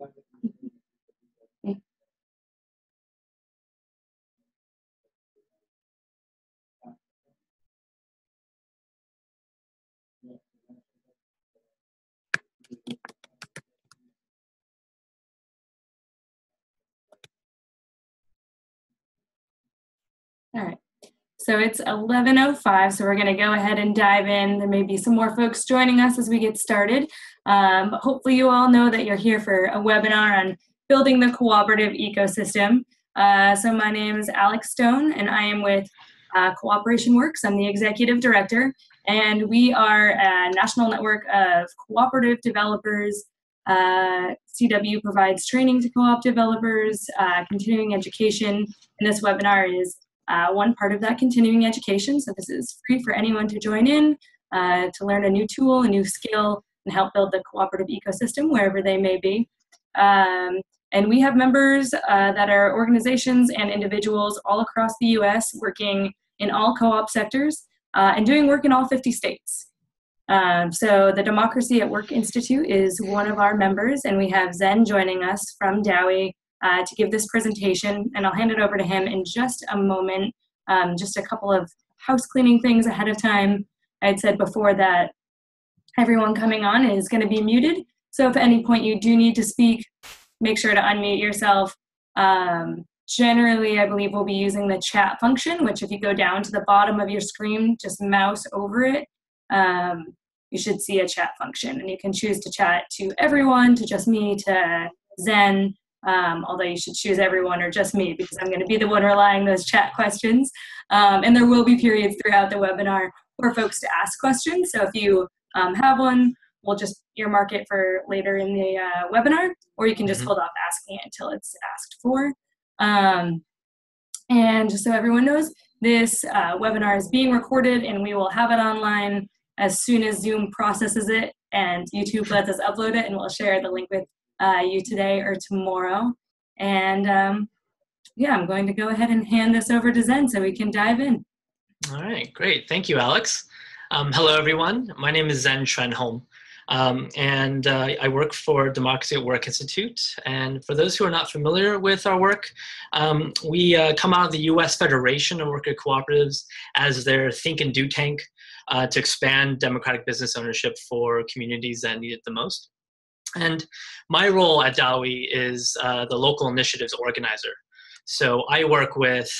All right, so it's 11:05, so we're going to go ahead and dive in. There may be some more folks joining us as we get started. But hopefully you all know that you're here for a webinar on building the cooperative ecosystem. So my name is Alex Stone, and I am with CooperationWorks. I'm the executive director, and we are a national network of cooperative developers. CW provides training to co-op developers, continuing education, and this webinar is one part of that continuing education. So this is free for anyone to join in, to learn a new tool, a new skill, and help build the cooperative ecosystem wherever they may be. And we have members that are organizations and individuals all across the US working in all co-op sectors and doing work in all 50 states. So the Democracy at Work Institute is one of our members, and we have Zen joining us from Dowie to give this presentation, and I'll hand it over to him in just a moment. Just a couple of house cleaning things ahead of time. I had said before that everyone coming on is going to be muted, so if at any point you do need to speak, make sure to unmute yourself. Generally, I believe we'll be using the chat function, which if you go down to the bottom of your screen, just mouse over it, you should see a chat function, and you can choose to chat to everyone, to just me, to Zen, although you should choose everyone or just me because I'm going to be the one relying those chat questions. And there will be periods throughout the webinar for folks to ask questions. So if you have one, we'll just earmark it for later in the webinar, or you can just hold off asking it until it's asked for. And just so everyone knows, this webinar is being recorded, and we will have it online as soon as Zoom processes it and YouTube lets us upload it, and we'll share the link with you today or tomorrow. And yeah, I'm going to go ahead and hand this over to Zen so we can dive in. All right, great. Thank you, Alex. Hello, everyone. My name is Zen Trenholm, and I work for Democracy at Work Institute. And for those who are not familiar with our work, we come out of the U.S. Federation of Worker Cooperatives as their think and do tank to expand democratic business ownership for communities that need it the most. And my role at Dowie is the local initiatives organizer. So I work with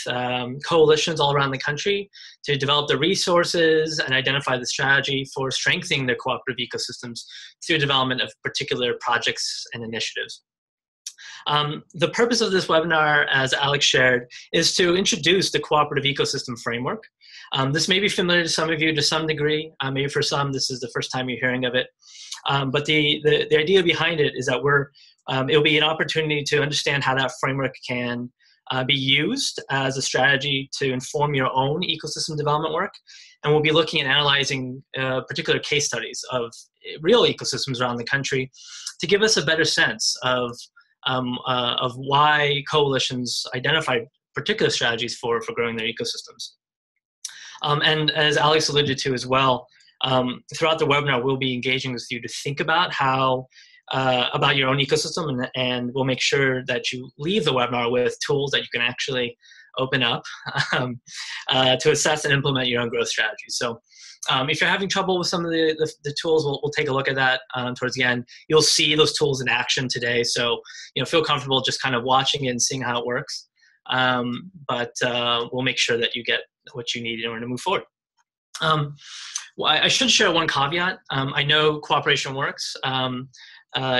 coalitions all around the country to develop the resources and identify the strategy for strengthening their cooperative ecosystems through development of particular projects and initiatives. The purpose of this webinar, as Alex shared, is to introduce the cooperative ecosystem framework. This may be familiar to some of you to some degree. Maybe for some, this is the first time you're hearing of it. But the idea behind it is that it'll be an opportunity to understand how that framework can be used as a strategy to inform your own ecosystem development work. And we'll be looking at analyzing particular case studies of real ecosystems around the country to give us a better sense of why coalitions identify particular strategies for growing their ecosystems. And as Alex alluded to as well, throughout the webinar, we'll be engaging with you to think about about your own ecosystem, and we'll make sure that you leave the webinar with tools that you can actually open up to assess and implement your own growth strategies. So if you're having trouble with some of the tools, we'll take a look at that towards the end. You'll see those tools in action today, so feel comfortable just kind of watching it and seeing how it works. But we'll make sure that you get what you need in order to move forward. Well, I should share one caveat. I know CooperationWorks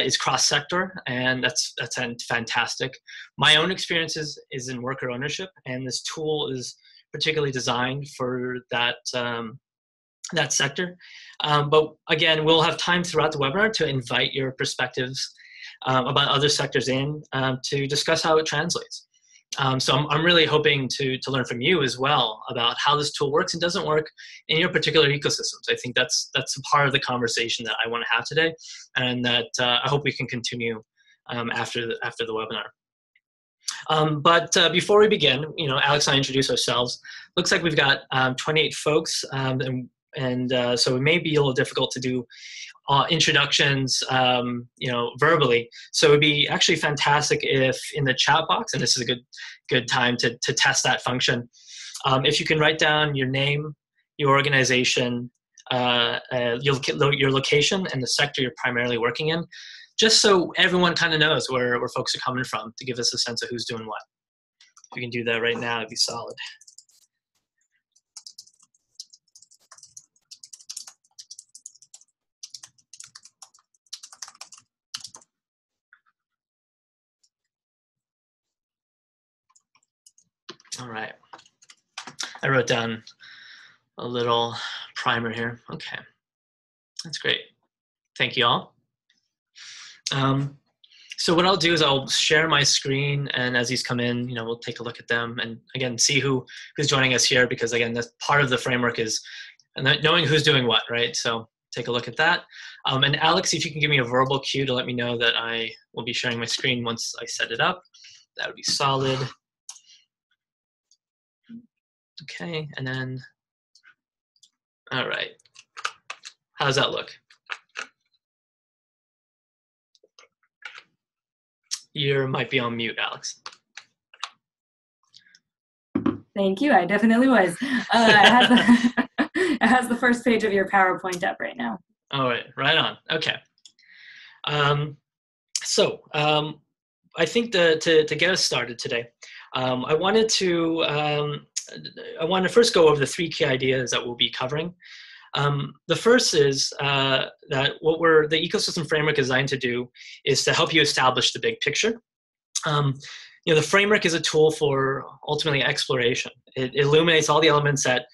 is cross-sector, and that's fantastic. My own experience is in worker ownership, and this tool is particularly designed for that sector. But again, we'll have time throughout the webinar to invite your perspectives about other sectors to discuss how it translates. So I'm really hoping to learn from you as well about how this tool works and doesn't work in your particular ecosystems. I think that's a part of the conversation that I want to have today, and that I hope we can continue after the webinar. But before we begin, Alex and I introduce ourselves. Looks like we've got 28 folks, and so it may be a little difficult to do introductions, verbally. So it would be actually fantastic if in the chat box, and this is a good time to test that function, if you can write down your name, your organization, your location, and the sector you're primarily working in, just so everyone kind of knows where folks are coming from, to give us a sense of who's doing what. If you can do that right now, it'd be solid. All right. I wrote down a little primer here. Okay. That's great. Thank you all. So what I'll do is I'll share my screen, and as these come in, we'll take a look at them and again see who's joining us here, because again, that's part of the framework is knowing who's doing what, right? So take a look at that. And Alex, if you can give me a verbal cue to let me know that I will be sharing my screen once I set it up, that would be solid. Okay, and then, all right. How's that look? You might be on mute, Alex. Thank you. I definitely was. It has the first page of your PowerPoint up right now. All right, right on. Okay. I think to get us started today, I wanted to first go over the 3 key ideas that we'll be covering. The first is that what the ecosystem framework is designed to do is to help you establish the big picture. The framework is a tool for ultimately exploration. It illuminates all the elements that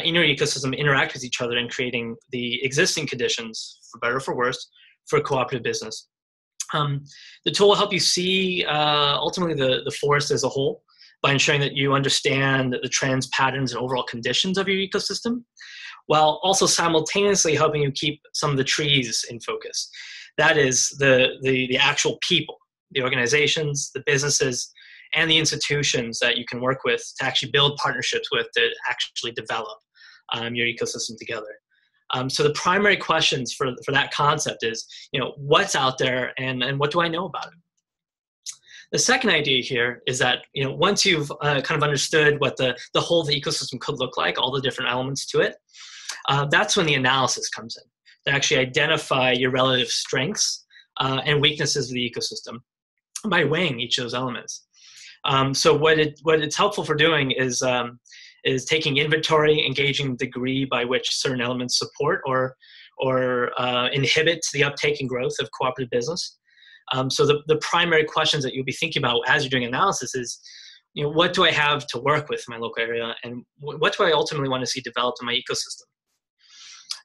in your ecosystem interact with each other in creating the existing conditions, for better or for worse, for cooperative business. The tool will help you see ultimately the forest as a whole by ensuring that you understand the trends, patterns, and overall conditions of your ecosystem, while also simultaneously helping you keep some of the trees in focus. That is the actual people, the organizations, the businesses, and the institutions that you can work with to actually build partnerships with to actually develop your ecosystem together. So the primary questions for that concept is, what's out there and what do I know about it? The second idea here is that, once you've kind of understood what the whole of the ecosystem could look like, all the different elements to it, that's when the analysis comes in, to actually identify your relative strengths and weaknesses of the ecosystem by weighing each of those elements. So what it's helpful for doing is taking inventory, engaging the degree by which certain elements support or inhibit the uptake and growth of cooperative business. So the primary questions that you'll be thinking about as you're doing analysis is, what do I have to work with in my local area, and what do I ultimately want to see developed in my ecosystem?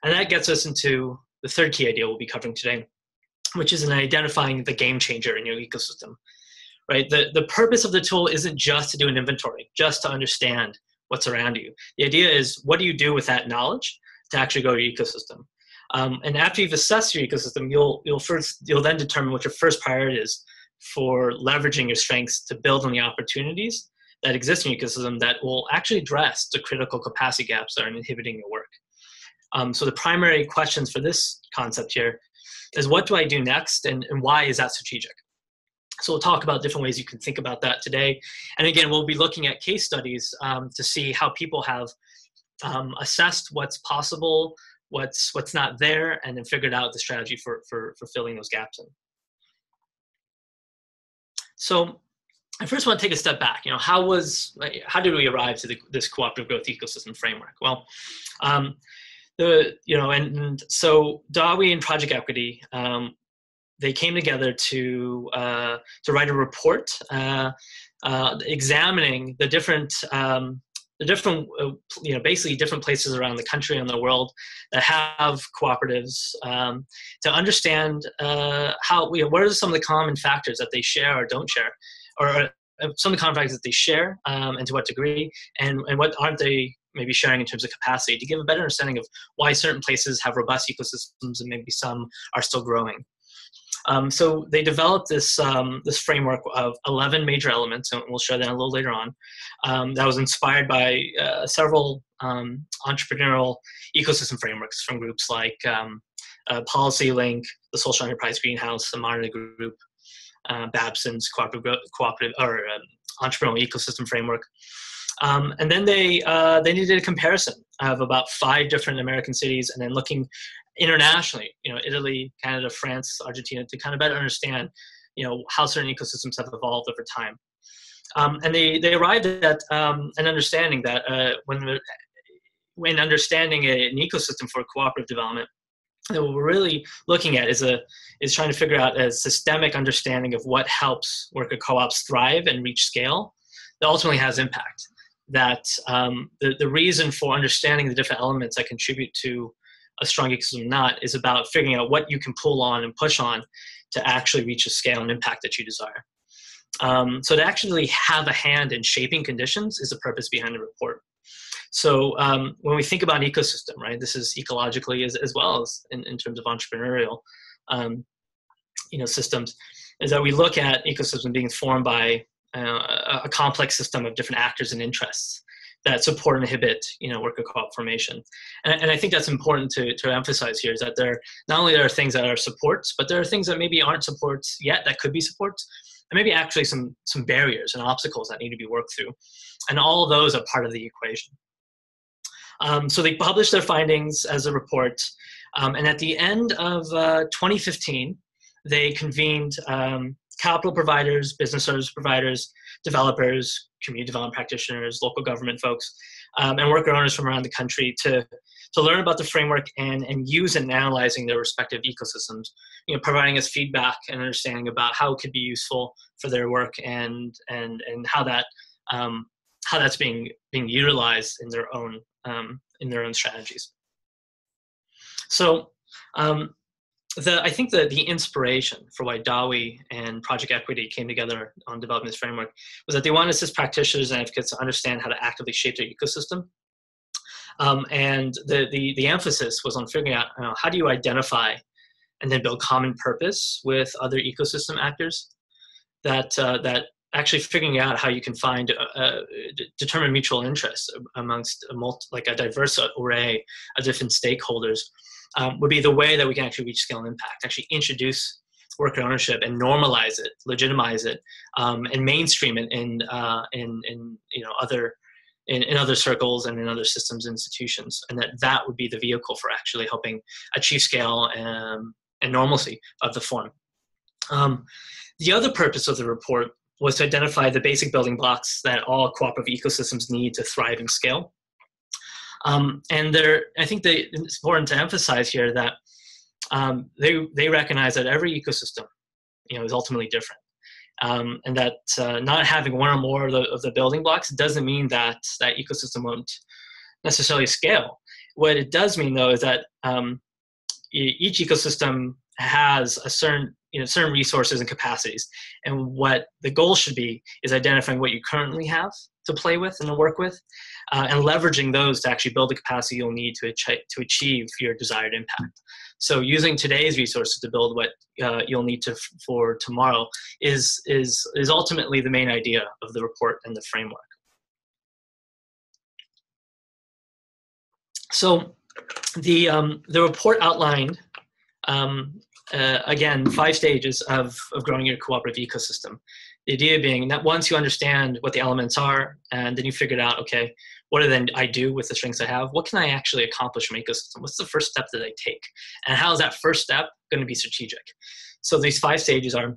And that gets us into the third key idea we'll be covering today, which is in identifying the game changer in your ecosystem. Right? The purpose of the tool isn't just to do an inventory, just to understand what's around you. The idea is, what do you do with that knowledge to actually grow your ecosystem? And after you've assessed your ecosystem, you'll then determine what your first priority is for leveraging your strengths to build on the opportunities that exist in your ecosystem that will actually address the critical capacity gaps that are inhibiting your work. So the primary questions for this concept here is, what do I do next, and why is that strategic? So we'll talk about different ways you can think about that today. And again, we'll be looking at case studies to see how people have assessed what's possible, what's not there, and then figured out the strategy for filling those gaps in. So I first want to take a step back. How did we arrive to this cooperative growth ecosystem framework? Well, so Dawi and Project Equity, they came together to write a report examining the different basically different places around the country and the world that have cooperatives, to understand what are some of the common factors that they share or don't share, or some of the common factors that they share, and to what degree, and what aren't they maybe sharing in terms of capacity, to give a better understanding of why certain places have robust ecosystems and maybe some are still growing. So they developed this, this framework of 11 major elements, and we'll share that a little later on, that was inspired by several entrepreneurial ecosystem frameworks from groups like Policy Link, the Social Enterprise Greenhouse, the Monterey Group, Babson's cooperative or entrepreneurial ecosystem framework. And then they did a comparison of about 5 different American cities, and then looking internationally, Italy, Canada, France, Argentina, to kind of better understand, how certain ecosystems have evolved over time. And they arrived at an understanding that when understanding an ecosystem for cooperative development, that what we're really looking at is trying to figure out a systemic understanding of what helps worker co-ops thrive and reach scale that ultimately has impact. That the reason for understanding the different elements that contribute to a strong ecosystem not is about figuring out what you can pull on and push on to actually reach a scale and impact that you desire. So to actually have a hand in shaping conditions is the purpose behind the report. So when we think about an ecosystem, right, this is ecologically as well as in terms of entrepreneurial systems, is that we look at ecosystem being formed by a complex system of different actors and interests that support and inhibit worker co-op formation. And I think that's important to emphasize here, is that not only there are things that are supports, but there are things that maybe aren't supports yet that could be supports, and maybe actually some barriers and obstacles that need to be worked through. And all of those are part of the equation. So they published their findings as a report, and at the end of 2015, they convened capital providers, business service providers, developers, community development practitioners, local government folks, and worker owners from around the country to learn about the framework and use it in analyzing their respective ecosystems, providing us feedback and understanding about how it could be useful for their work and how that's being utilized in their own strategies. So I think the inspiration for why DAWI and Project Equity came together on developing this framework was that they wanted us as practitioners and advocates to understand how to actively shape their ecosystem. And the emphasis was on figuring out how do you identify and then build common purpose with other ecosystem actors, that actually figuring out how you can find determine mutual interests amongst a diverse array of different stakeholders would be the way that we can actually reach scale and impact, actually introduce worker ownership and normalize it, legitimize it, and mainstream it in other circles and in other systems and institutions, and that would be the vehicle for actually helping achieve scale and normalcy of the form. The other purpose of the report was to identify the basic building blocks that all cooperative ecosystems need to thrive and scale. And I think it's important to emphasize here that they recognize that every ecosystem, is ultimately different, and that not having one or more of the building blocks doesn't mean that ecosystem won't necessarily scale. What it does mean, though, is that each ecosystem has a certain resources and capacities, and what the goal should be is identifying what you currently have to play with and to work with, and leveraging those to actually build the capacity you'll need to achieve your desired impact. So using today's resources to build what you'll need for tomorrow is ultimately the main idea of the report and the framework. So the report outlined again 5 stages of growing your cooperative ecosystem. The idea being that once you understand what the elements are, and then you figured out, okay, what do then I do with the strengths I have? What can I actually accomplish from my ecosystem? What's the first step that I take? And how is that first step going to be strategic? So these 5 stages are: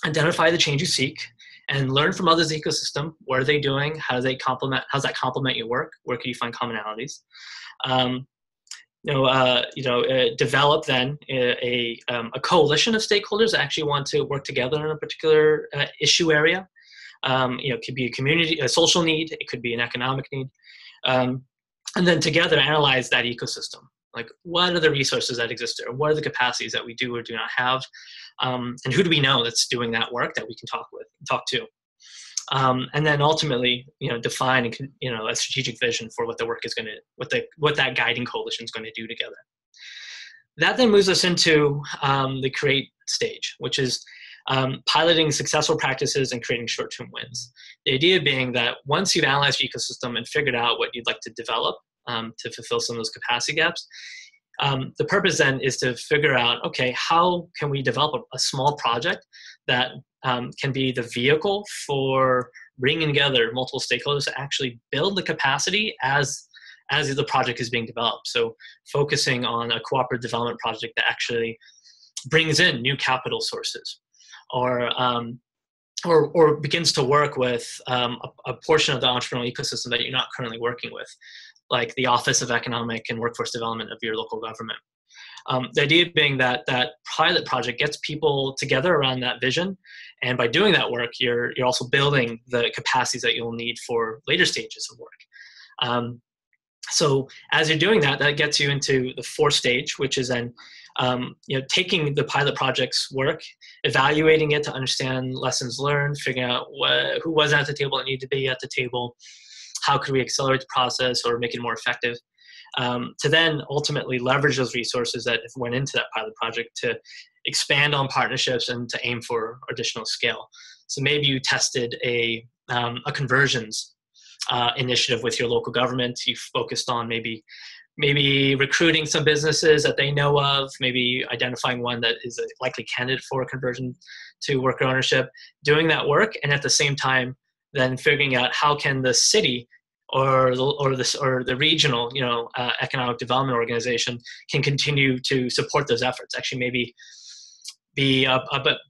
identify the change you seek and learn from others' ecosystem. What are they doing? How does that complement your work? Where can you find commonalities? Develop then a coalition of stakeholders that actually want to work together in a particular issue area. It could be a community, a social need, it could be an economic need. And then together analyze that ecosystem. Like, what are the resources that exist there? What are the capacities that we do or do not have? And who do we know that's doing that work that we can talk to? And then ultimately, define a strategic vision for what the work is going to, what that guiding coalition is going to do together. That then moves us into the create stage, which is piloting successful practices and creating short-term wins. The idea being that once you've analyzed your ecosystem and figured out what you'd like to develop to fulfill some of those capacity gaps, the purpose then is to figure out, okay, how can we develop a small project that can be the vehicle for bringing together multiple stakeholders to actually build the capacity as the project is being developed. So focusing on a cooperative development project that actually brings in new capital sources, or begins to work with a portion of the entrepreneurial ecosystem that you're not currently working with, like the Office of Economic and Workforce Development of your local government. The idea being that that pilot project gets people together around that vision, and by doing that work, you're also building the capacities that you'll need for later stages of work. So as you're doing that, that gets you into the fourth stage, which is then taking the pilot project's work, evaluating it to understand lessons learned, figuring out who was at the table that needed to be at the table, how could we accelerate the process or make it more effective, to then ultimately leverage those resources that went into that pilot project to expand on partnerships and to aim for additional scale. So maybe you tested a conversions initiative with your local government. You focused on maybe recruiting some businesses that they know of, maybe identifying one that is a likely candidate for a conversion to worker ownership, doing that work, and at the same time then figuring out how can the city or the regional economic development organization can continue to support those efforts. Actually, maybe be a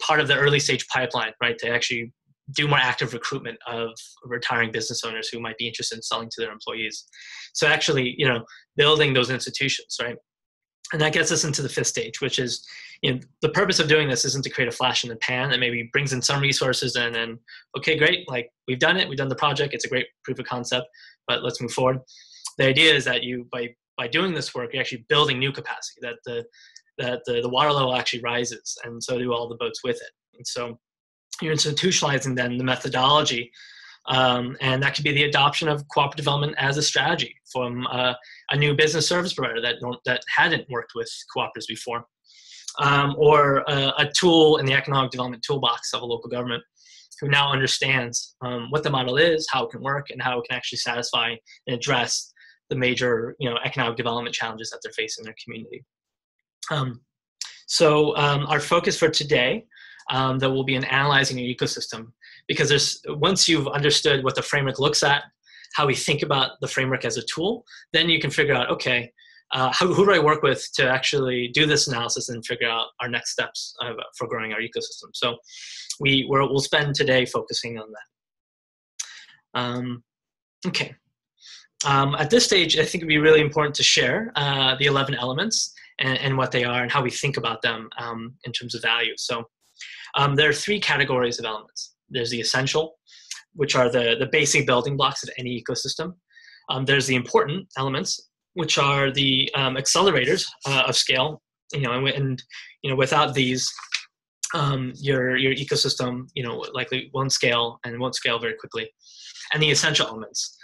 part of the early stage pipeline, right, to actually do more active recruitment of retiring business owners who might be interested in selling to their employees. So actually, building those institutions, right? And that gets us into the fifth stage, which is, the purpose of doing this isn't to create a flash in the pan that maybe brings in some resources and then, okay, great, like we've done it, we've done the project, it's a great proof of concept, but let's move forward. The idea is that you, by doing this work, you're actually building new capacity, that the water level actually rises, and so do all the boats with it. And so you're institutionalizing then the methodology, and that could be the adoption of cooperative development as a strategy from a new business service provider that hadn't worked with cooperatives before, or a tool in the economic development toolbox of a local government who now understands what the model is, how it can work, and how it can actually satisfy and address the major economic development challenges that they're facing in their community. So our focus for today that will be in analyzing your ecosystem, because once you've understood what the framework looks at, how we think about the framework as a tool, then you can figure out, okay, who do I work with to actually do this analysis and figure out our next steps for growing our ecosystem. So we'll spend today focusing on that. Okay. At this stage, I think it'd be really important to share the 11 elements and what they are and how we think about them in terms of value. So there are three categories of elements. There's the essential, which are the basic building blocks of any ecosystem. There's the important elements, which are the accelerators of scale. And without these, your ecosystem, likely won't scale and won't scale very quickly. And the essential elements,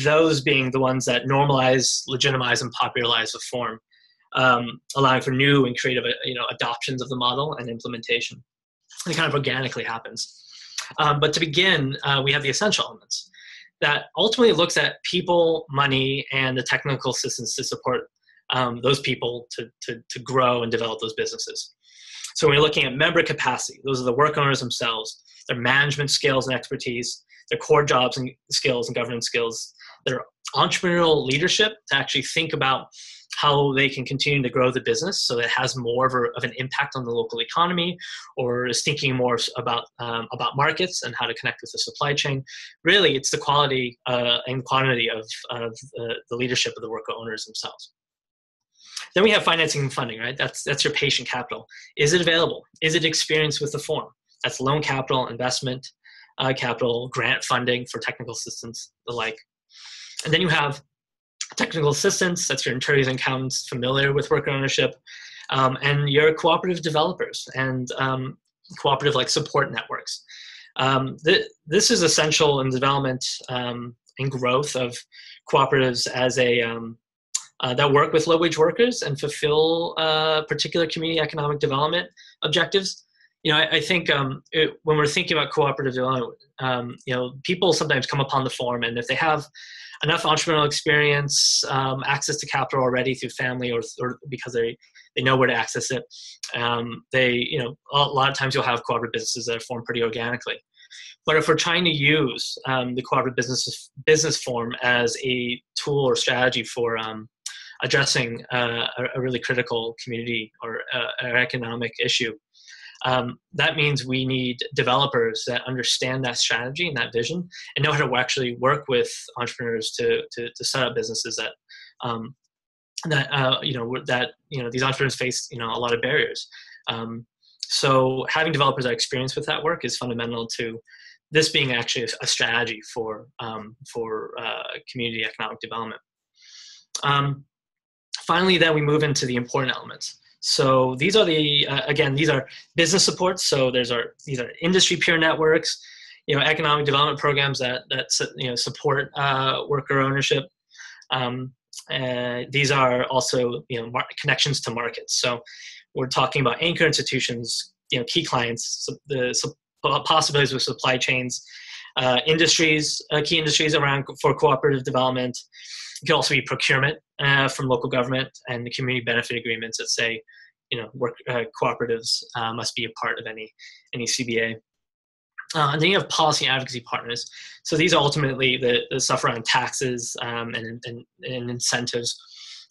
those being the ones that normalize, legitimize, and popularize the form, allowing for new and creative, adoptions of the model and implementation. It kind of organically happens. But to begin, we have the essential elements that ultimately looks at people, money, and the technical assistance to support those people to grow and develop those businesses. So when you're looking at member capacity, those are the work owners themselves, their management skills and expertise, their core jobs and skills and governance skills, their entrepreneurial leadership to actually think about how they can continue to grow the business so that it has more of an impact on the local economy, or is thinking more about markets and how to connect with the supply chain. Really, it's the quality and quantity of the leadership of the worker owners themselves. Then we have financing and funding, right? That's your patient capital. Is it available? Is it experienced with the form? That's loan capital, investment capital, grant funding for technical assistance, the like. And then you have technical assistance, that's your attorneys and accountants familiar with worker ownership, and your cooperative developers and cooperative support networks. This is essential in development and growth of cooperatives as a that work with low-wage workers and fulfill particular community economic development objectives. I think when we're thinking about cooperative development, people sometimes come upon the forum, and if they have enough entrepreneurial experience, access to capital already through family, or because they know where to access it, a lot of times you'll have cooperative businesses that are formed pretty organically. But if we're trying to use the cooperative business form as a tool or strategy for addressing a really critical community or economic issue, that means we need developers that understand that strategy and that vision and know how to actually work with entrepreneurs to set up businesses that these entrepreneurs face a lot of barriers. So having developers that experience with that work is fundamental to this being actually a strategy for community economic development. Finally, then we move into the important elements. So these are these are business supports. So these are industry peer networks, economic development programs that support worker ownership. These are also connections to markets. So we're talking about anchor institutions, key clients, the possibilities with supply chains, industries, key industries around for cooperative development. It could also be procurement from local government, and the community benefit agreements that say, cooperatives must be a part of any CBA. And then you have policy and advocacy partners. So these are ultimately the stuff around taxes and incentives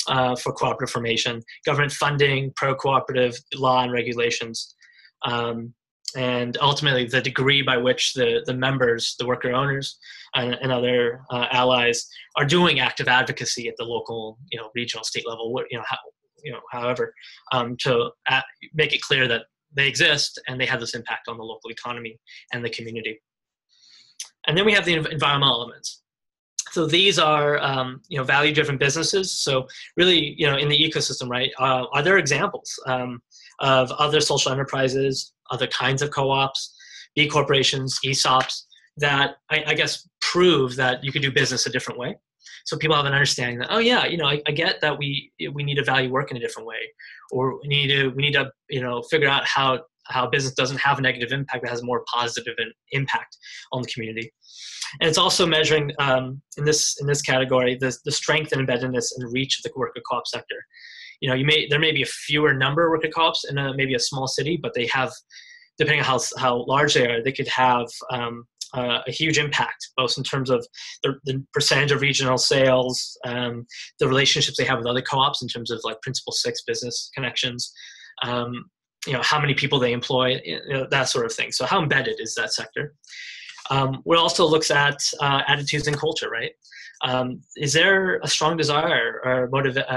for cooperative formation, government funding, pro-cooperative law and regulations, and ultimately the degree by which the members, the worker owners, and other allies are doing active advocacy at the local, regional, state level, however, to make it clear that they exist and they have this impact on the local economy and the community. And then we have the environmental elements. So these are, value-driven businesses. So really, in the ecosystem, right, are there examples of other social enterprises, other kinds of co-ops, B corporations, ESOPs, that I guess prove that you could do business a different way? So people have an understanding that, I get that we need to value work in a different way, or we need to figure out how business doesn't have a negative impact, but has a more positive impact on the community. And it's also measuring in this category the strength and embeddedness and reach of the worker co-op sector. There may be a fewer number of worker co-ops in maybe a small city, but they have, depending on how large they are, they could have a huge impact, both in terms of the percentage of regional sales, the relationships they have with other co-ops in terms of like Principle 6 business connections, how many people they employ, that sort of thing. So how embedded is that sector? We also looks at attitudes and culture, right? Is there a strong desire or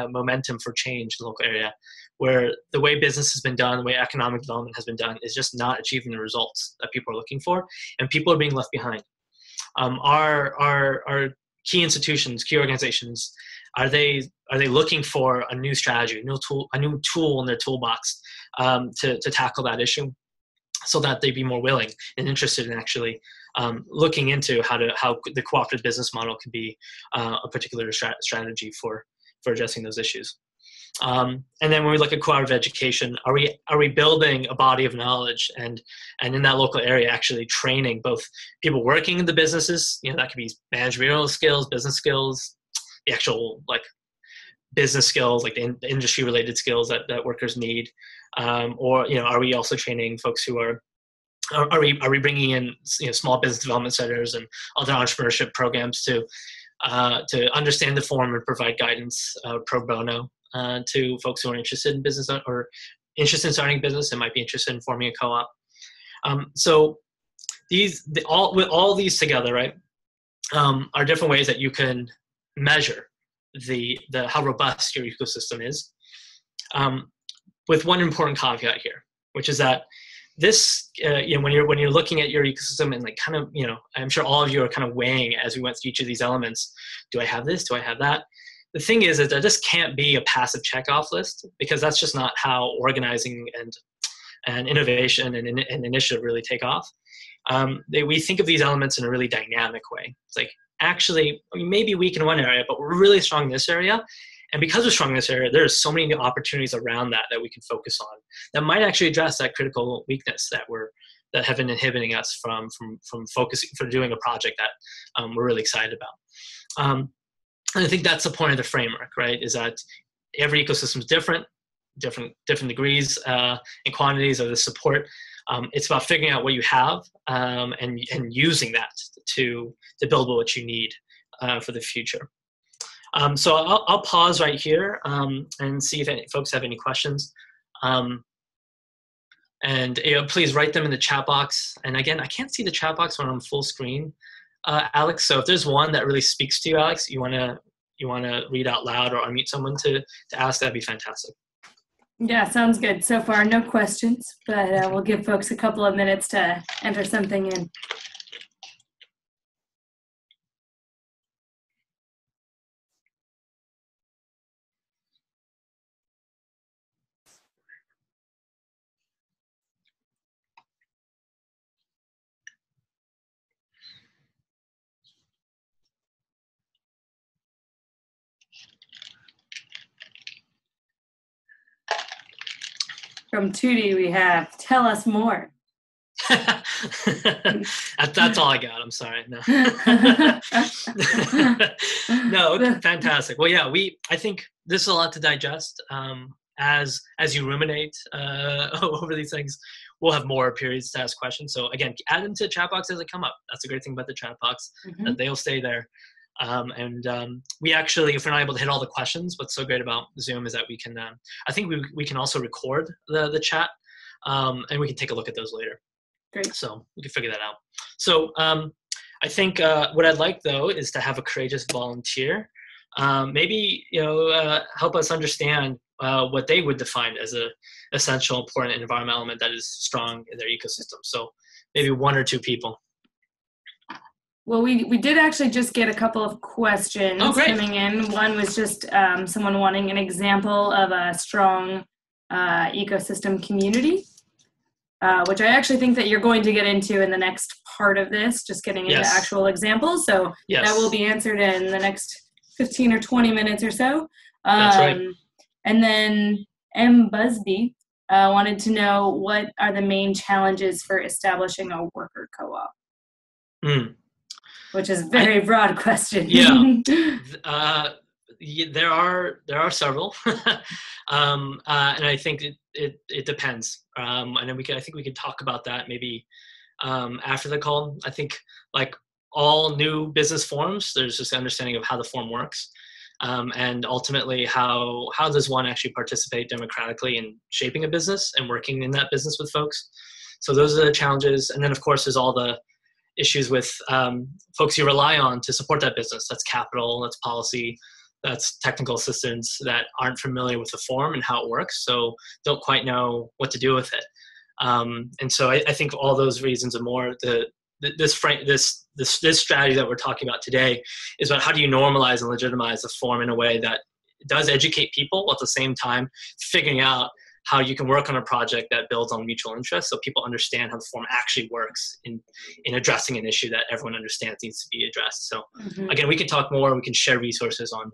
momentum for change in the local area, where the way business has been done, the way economic development has been done, is just not achieving the results that people are looking for, and people are being left behind? Our key institutions, key organizations, are they looking for a new strategy, a new tool in their toolbox to tackle that issue, so that they'd be more willing and interested in actually looking into how the cooperative business model could be a particular strategy for addressing those issues. And then when we look at cooperative education, are we building a body of knowledge and in that local area actually training both people working in the businesses, that could be managerial skills, business skills, the actual like business skills, like the industry related skills that workers need, or are we also training folks who are we bringing in small business development centers and other entrepreneurship programs to understand the form and provide guidance pro bono to folks who are interested in business or interested in starting a business and might be interested in forming a co-op. So with all these together, right, are different ways that you can measure the how robust your ecosystem is. With one important caveat here, which is that this, when you're looking at your ecosystem and like kind of, I'm sure all of you are kind of weighing as we went through each of these elements. Do I have this? Do I have that? The thing is that this can't be a passive checkoff list, because that's just not how organizing and innovation and initiative really take off. We think of these elements in a really dynamic way. It's like, actually, maybe weak in one area, but we're really strong in this area. And because we're strong in this area, there's so many opportunities around that we can focus on that might actually address that critical weakness that have been inhibiting us from focusing, for doing a project that we're really excited about. And I think that's the point of the framework, right? Is that every ecosystem is different degrees and quantities of the support. It's about figuring out what you have and using that to build what you need for the future. So I'll pause right here and see if any folks have any questions. And please write them in the chat box. And again, I can't see the chat box when I'm full screen, Alex. So if there's one that really speaks to you, Alex, you wanna read out loud or unmute someone to ask, that'd be fantastic. Yeah, sounds good. So far, no questions, but we'll give folks a couple of minutes to enter something in. From Tootie, we have, tell us more. That's all I got. I'm sorry. No. No, fantastic. Well, yeah, I think this is a lot to digest. As you ruminate over these things, we'll have more periods to ask questions. So again, add them to the chat box as they come up. That's a great thing about the chat box, that they'll stay there. We actually, if we're not able to hit all the questions, what's so great about Zoom is that we can, I think we can also record the chat, and we can take a look at those later. Great. So we can figure that out. So I think what I'd like, though, is to have a courageous volunteer maybe help us understand what they would define as a essential, important environmental element that is strong in their ecosystem. So maybe one or two people. Well, we did actually just get a couple of questions coming in. One was just someone wanting an example of a strong ecosystem community, which I actually think that you're going to get into in the next part of this, just getting into actual examples. So that will be answered in the next 15 or 20 minutes or so. That's right. And then M. Busby wanted to know, what are the main challenges for establishing a worker co-op? Which is a very broad question. There are several, and I think it depends. And then I think we could talk about that maybe after the call. I think, like all new business forms, there's just understanding of how the form works, and ultimately how does one actually participate democratically in shaping a business and working in that business with folks. So those are the challenges, and then of course there's all the issues with folks you rely on to support that business. That's capital, that's policy, that's technical assistance that aren't familiar with the form and how it works, so don't quite know what to do with it. And so I think all those reasons and more, this strategy that we're talking about today is about how do you normalize and legitimize the form in a way that does educate people, while at the same time figuring out how you can work on a project that builds on mutual interest, so people understand how the form actually works in addressing an issue that everyone understands needs to be addressed. So again, we can talk more, we can share resources on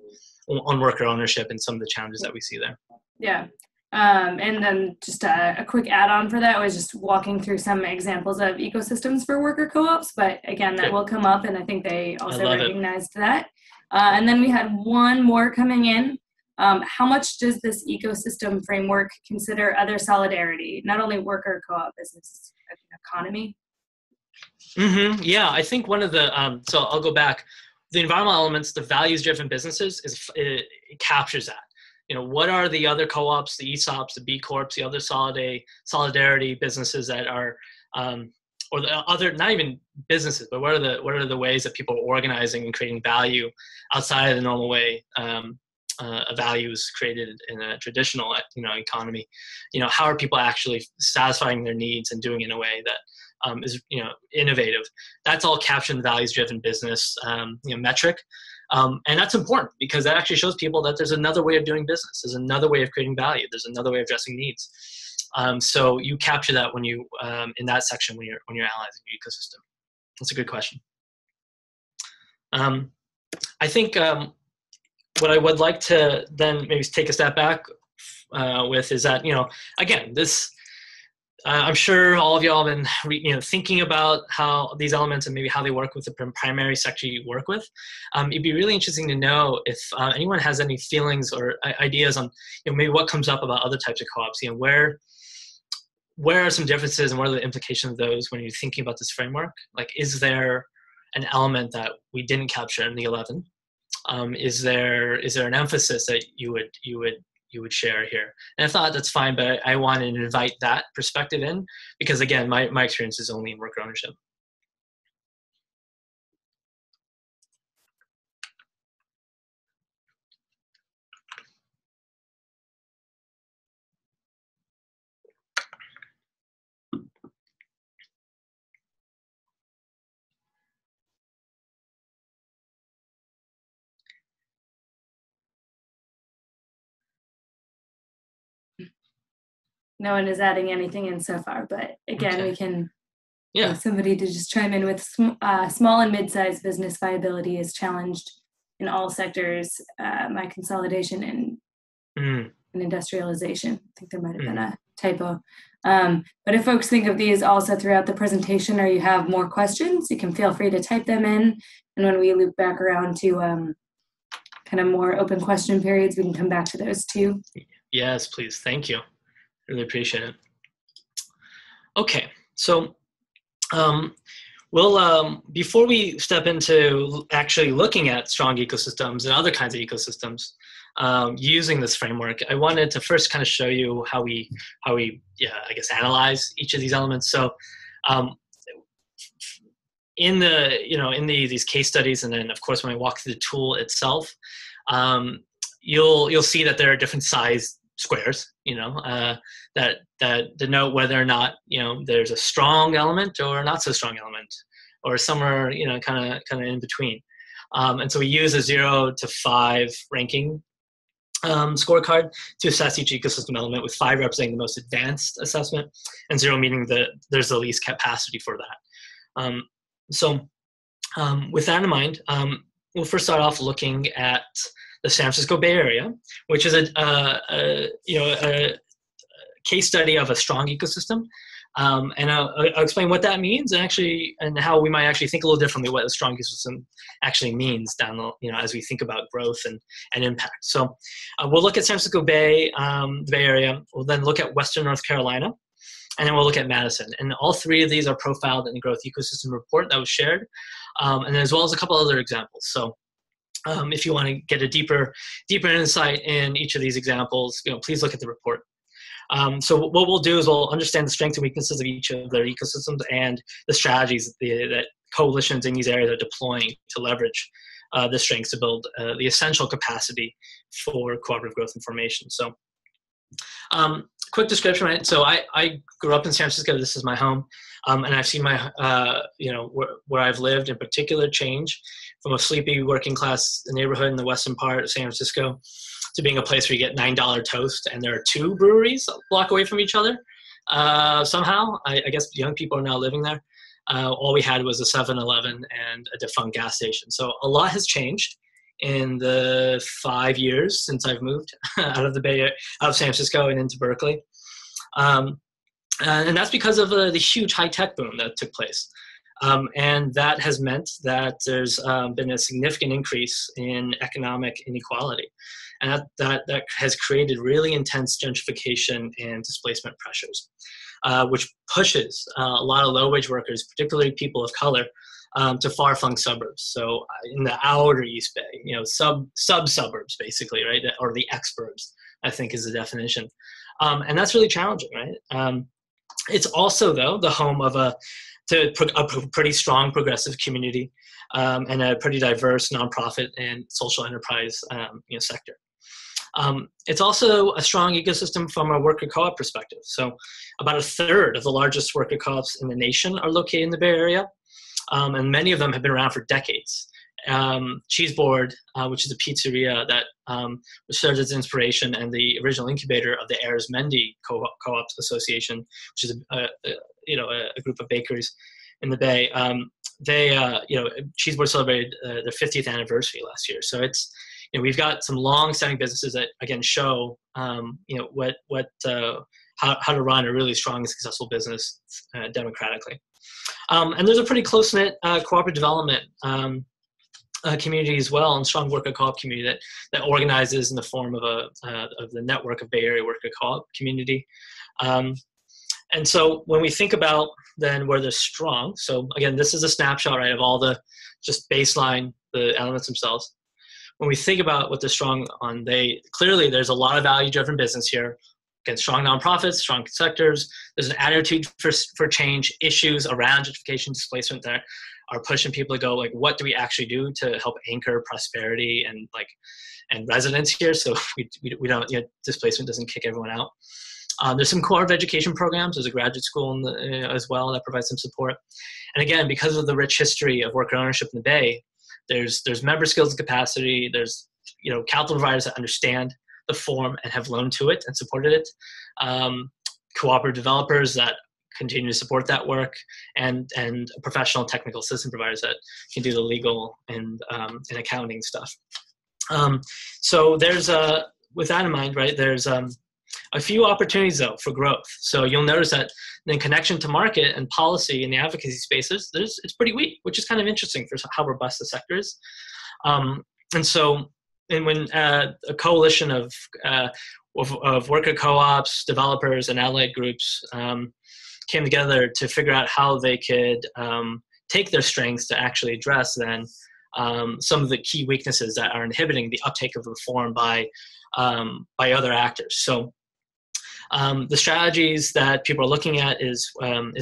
worker ownership and some of the challenges that we see there. Yeah. And then just a quick add-on for that was just walking through some examples of ecosystems for worker co-ops, but again, that will come up, and I think they also recognized that. And then we had one more coming in. How much does this ecosystem framework consider other solidarity, not only worker co-op business, economy? Yeah, I think one of the, so I'll go back. The environmental elements, the values-driven businesses, it captures that. What are the other co-ops, the ESOPs, the B Corps, the other solidarity businesses that are, or the other, not even businesses, but what are the ways that people are organizing and creating value outside of the normal way values created in a traditional economy? How are people actually satisfying their needs and doing it in a way that is innovative? That's all captured in the values-driven business metric. And that's important because that actually shows people that there's another way of doing business. There's another way of creating value. There's another way of addressing needs. So you capture that when you in that section when you're analyzing your ecosystem. That's a good question. I think what I would like to then maybe take a step back with is that, again, this, I'm sure all of y'all have been thinking about how these elements and maybe how they work with the primary sector you work with. It'd be really interesting to know if anyone has any feelings or ideas on maybe what comes up about other types of co-ops. Where are some differences and what are the implications of those when you're thinking about this framework? Like, is there an element that we didn't capture in the 11? Is there an emphasis that you would share here? And if not, that's fine, but I wanted to invite that perspective in because, again, my experience is only in worker ownership. No one is adding anything in so far, but again, Okay. we can somebody to just chime in with small and mid-sized business viability is challenged in all sectors by consolidation and industrialization. I think there might have been a typo. But if folks think of these also throughout the presentation or you have more questions, you can feel free to type them in. And when we loop back around to kind of more open question periods, we can come back to those too. Yes, please. Thank you. Really appreciate it. Okay, so we'll before we step into actually looking at strong ecosystems and other kinds of ecosystems using this framework, I wanted to first kind of show you how we I guess analyze each of these elements. So in these case studies, and then of course when I walk through the tool itself, you'll see that there are different size squares, that denote whether or not there's a strong element or not so strong element, or somewhere kind of in between. And so we use a 0 to 5 ranking scorecard to assess each ecosystem element, with 5 representing the most advanced assessment and 0 meaning that there's the least capacity for that. With that in mind, we'll first start off looking at the San Francisco Bay Area, which is a case study of a strong ecosystem, and I'll explain what that means and how we might actually think a little differently what a strong ecosystem actually means as we think about growth and impact. So we'll look at San Francisco Bay, the Bay Area. We'll then look at Western North Carolina, and then we'll look at Madison. And all 3 of these are profiled in the Growth Ecosystem Report that was shared, and as well as a couple other examples. So if you want to get a deeper insight in each of these examples, please look at the report. So what we'll do is we'll understand the strengths and weaknesses of each of their ecosystems and the strategies that coalitions in these areas are deploying to leverage the strengths to build the essential capacity for cooperative growth and formation. So quick description, right? So I grew up in San Francisco. This is my home. And I've seen my, where I've lived in particular change from a sleepy working class neighborhood in the western part of San Francisco to being a place where you get $9 toast and there are 2 breweries a block away from each other. Somehow, I guess young people are now living there. All we had was a 7-Eleven and a defunct gas station. So a lot has changed in the 5 years since I've moved out of San Francisco and into Berkeley. And that's because of the huge high-tech boom that took place. And that has meant that there's been a significant increase in economic inequality. And that has created really intense gentrification and displacement pressures, which pushes a lot of low-wage workers, particularly people of color, to far-flung suburbs. So in the outer East Bay, sub-suburbs, basically, right? Or the exurbs, I think is the definition. And that's really challenging, right? It's also, though, the home of a pretty strong progressive community and a pretty diverse nonprofit and social enterprise sector. It's also a strong ecosystem from a worker co-op perspective. So about 1/3 of the largest worker co-ops in the nation are located in the Bay Area, and many of them have been around for decades. Cheeseboard, which is a pizzeria that serves as inspiration and the original incubator of the Arizmendi Co-ops Association, which is a group of bakeries in the Bay. Cheeseboard celebrated their 50th anniversary last year. So it's we've got some long-standing businesses that again show how to run a really strong and successful business democratically. And there's a pretty close-knit cooperative development community as well, and strong worker co-op community that organizes in the form of the network of Bay Area worker co-op community. And so when we think about then where they're strong, so again, this is a snapshot, right, of all the just baseline, the elements themselves. When we think about what they're strong on, clearly there's a lot of value-driven business here. Again, strong nonprofits, strong sectors. There's an attitude for change, issues around gentrification, displacement that are pushing people to go, like, what do we actually do to help anchor prosperity and residents here? So we don't, displacement doesn't kick everyone out. There's some cooperative education programs. There's a graduate school as well that provides some support. And again, because of the rich history of worker ownership in the Bay, there's member skills and capacity. There's capital providers that understand the form and have loaned to it and supported it. Cooperative developers that continue to support that work, and professional technical system providers that can do the legal and accounting stuff. So there's with that in mind, right? There's a few opportunities though for growth. So you'll notice that the connection to market and policy in the advocacy spaces, it's pretty weak, which is kind of interesting for how robust the sector is. And when a coalition of worker co-ops, developers, and allied groups came together to figure out how they could take their strengths to actually address then some of the key weaknesses that are inhibiting the uptake of reform by other actors. So the strategies that people are looking at is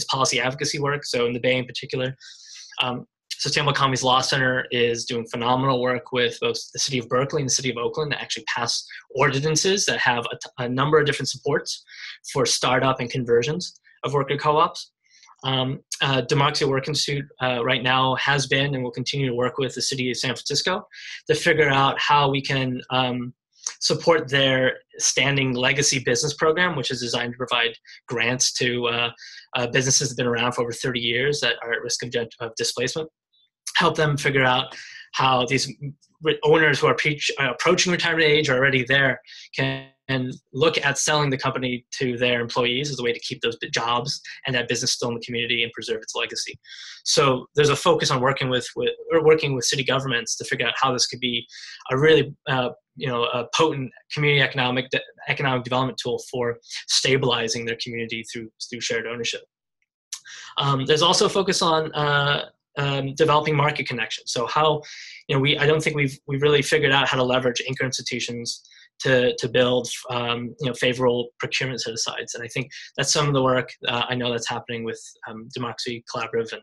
policy advocacy work. So in the Bay in particular, Sustainable Economies Law Center is doing phenomenal work with both the city of Berkeley and the city of Oakland that actually pass ordinances that have a number of different supports for startup and conversions of worker co-ops. Democracy at Work Institute right now has been and will continue to work with the city of San Francisco to figure out how we can support their standing legacy business program, which is designed to provide grants to businesses that have been around for over 30 years that are at risk of displacement. Help them figure out how these owners who are approaching retirement age or already there can look at selling the company to their employees as a way to keep those jobs and that business still in the community and preserve its legacy. So there's a focus on working with city governments to figure out how this could be a really a potent community economic development tool for stabilizing their community through shared ownership. There's also a focus on developing market connections. So how, I don't think we've really figured out how to leverage anchor institutions to build favorable procurement set-asides. And I think that's some of the work I know that's happening with Democracy Collaborative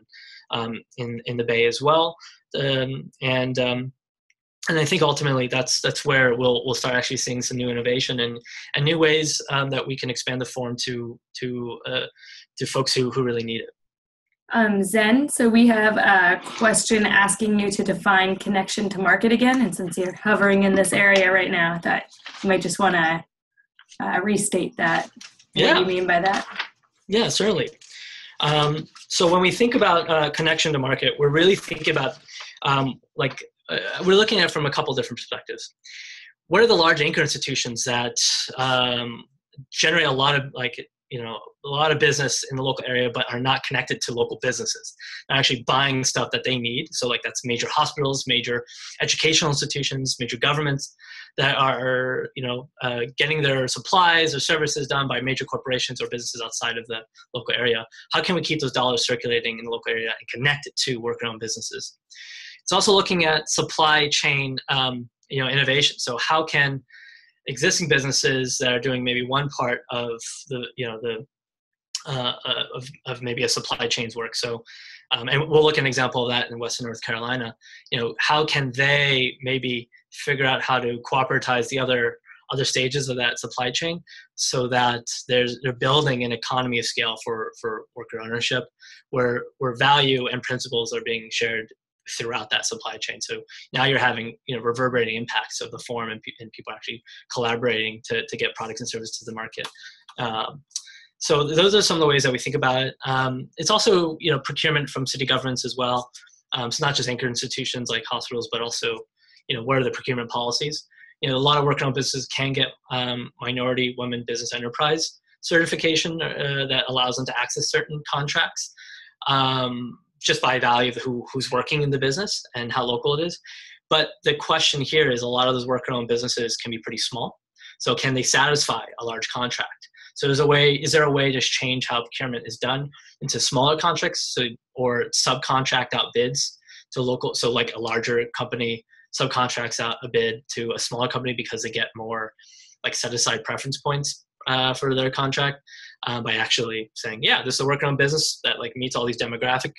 and in the Bay as well. And I think ultimately that's where we'll start actually seeing some new innovation and new ways that we can expand the forum to folks who really need it. Zen, so we have a question asking you to define connection to market again, and since you're hovering in this area right now, I thought you might just want to restate that. Yeah. What do you mean by that? Yeah, certainly. So when we think about connection to market, we're really thinking about we're looking at it from a couple different perspectives. What are the large anchor institutions that generate a lot of business in the local area, but are not connected to local businesses? They're actually buying stuff that they need. So that's major hospitals, major educational institutions, major governments that are, getting their supplies or services done by major corporations or businesses outside of the local area. How can we keep those dollars circulating in the local area and connect it to worker-owned businesses? It's also looking at supply chain, innovation. So how can existing businesses that are doing maybe one part of of maybe a supply chain's work. So, and we'll look at an example of that in Western North Carolina. How can they maybe figure out how to cooperatize the other stages of that supply chain so that they're building an economy of scale for worker ownership, where value and principles are being shared throughout that supply chain. So now you're having reverberating impacts of the forum and people actually collaborating to get products and services to the market. So those are some of the ways that we think about it. It's also procurement from city governments as well. So not just anchor institutions like hospitals, but also what are the procurement policies? A lot of worker-owned businesses can get minority women business enterprise certification that allows them to access certain contracts just by value of who's working in the business and how local it is. But the question here is a lot of those worker-owned businesses can be pretty small. So can they satisfy a large contract? So is there a way to change how procurement is done into smaller contracts, or subcontract out bids to local? So like a larger company subcontracts out a bid to a smaller company because they get more like set aside preference points for their contract by actually saying, yeah, this is a worker-owned business that like meets all these demographic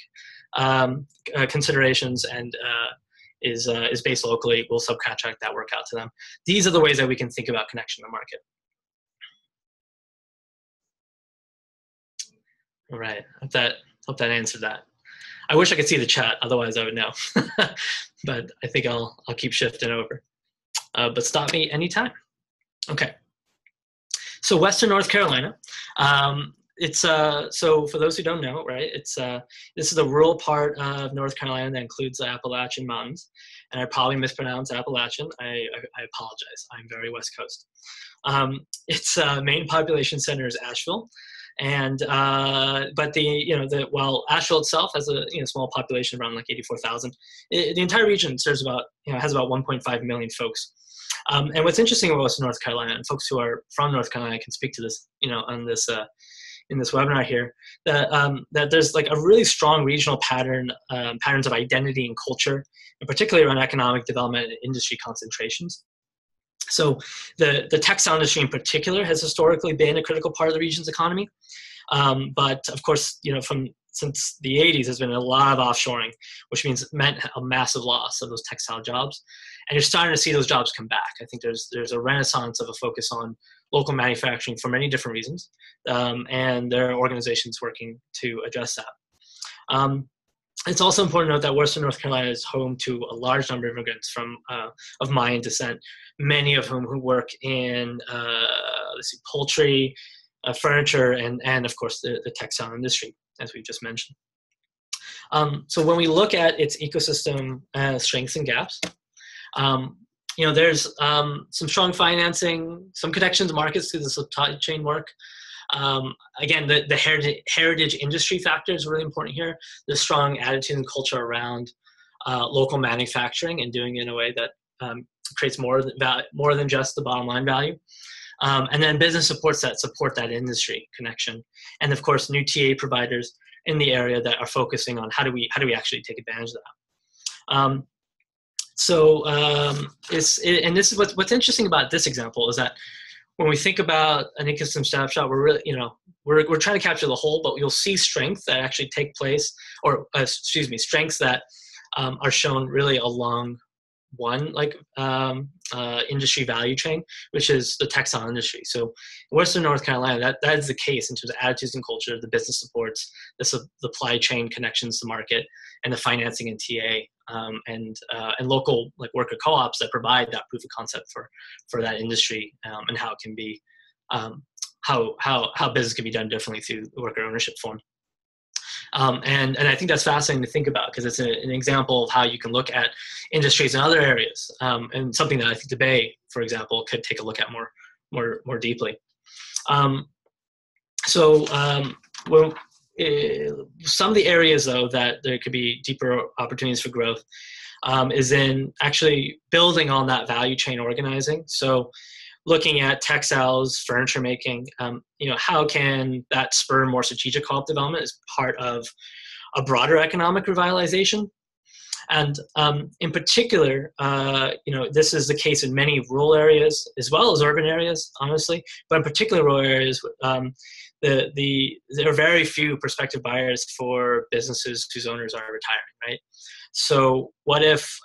considerations and is based locally. We'll subcontract that work out to them. These are the ways that we can think about connection to market. All right, hope that answered that. I wish I could see the chat, otherwise I would know. But I think I'll keep shifting over. But stop me anytime. Okay. So Western North Carolina, it's so for those who don't know, right? This is a rural part of North Carolina that includes the Appalachian Mountains, and I probably mispronounced Appalachian. I apologize. I'm very West Coast. Its main population center is Asheville, and but while Asheville itself has a small population around like 84,000, the entire region serves about has about 1.5 million folks. And what's interesting about Western North Carolina, and folks who are from North Carolina can speak to this, on this in this webinar here, that there's like a really strong regional patterns of identity and culture, and particularly around economic development and industry concentrations. So the textile industry in particular has historically been a critical part of the region's economy, but of course, since the 80s, there's been a lot of offshoring, which meant a massive loss of those textile jobs. And you're starting to see those jobs come back. I think there's a renaissance of a focus on local manufacturing for many different reasons, and there are organizations working to address that. It's also important to note that Western North Carolina is home to a large number of immigrants of Mayan descent, many of whom who work in poultry, furniture, and of course the textile industry, as we just mentioned. So when we look at its ecosystem strengths and gaps, there's some strong financing, some connections to markets through the supply chain work. Again, the heritage industry factor is really important here. The strong attitude and culture around local manufacturing and doing it in a way that creates more than just the bottom line value. And then business supports that support that industry connection. And of course, new TA providers in the area that are focusing on how do we actually take advantage of that. And this is what's interesting about this example is that when we think about an ecosystem snapshot, we're really, we're trying to capture the whole, but you'll see strengths that actually take place, or strengths that are shown really along one industry value chain, which is the textile industry. So Western North Carolina, that is the case in terms of attitudes and culture, the business supports, the supply chain connections to market, and the financing and TA, and local worker co-ops that provide that proof of concept for that industry, and how it can be how business can be done differently through the worker ownership form. And I think that's fascinating to think about because it's an example of how you can look at industries in other areas, and something that I think the Bay, for example, could take a look at more deeply. Some of the areas, though, that there could be deeper opportunities for growth is in actually building on that value chain organizing. So looking at textiles, furniture making, how can that spur more strategic co-op development as part of a broader economic revitalization? And in particular, this is the case in many rural areas as well as urban areas, honestly, but in particular rural areas, there are very few prospective buyers for businesses whose owners are retiring, right? So what if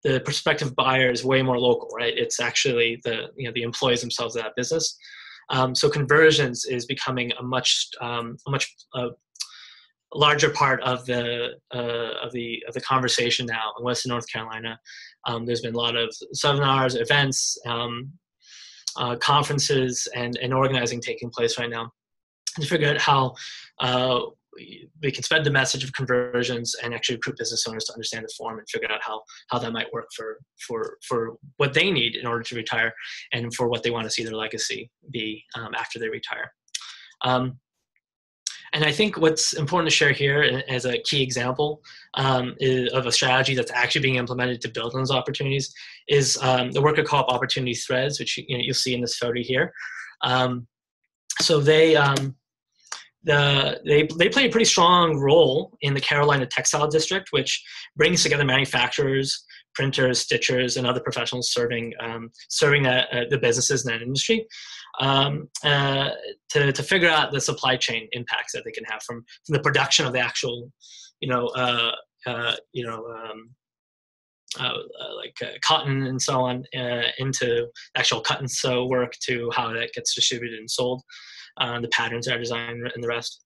the prospective buyer is way more local, right? It's actually the employees themselves of that business. So conversions is becoming a much larger part of the conversation now in Western North Carolina. There's been a lot of seminars, events, conferences, and organizing taking place right now to figure out how we can spread the message of conversions and actually recruit business owners to understand the form and figure out how that might work for what they need in order to retire and for what they want to see their legacy be after they retire. And I think what's important to share here as a key example of a strategy that's actually being implemented to build on those opportunities is the worker co-op opportunity threads, which you'll see in this photo here. So they play a pretty strong role in the Carolina Textile District, which brings together manufacturers, printers, stitchers, and other professionals serving the businesses in that industry to figure out the supply chain impacts that they can have from the production of the actual, cotton and so on into actual cut and sew work to how that gets distributed and sold, the patterns that are designed and the rest.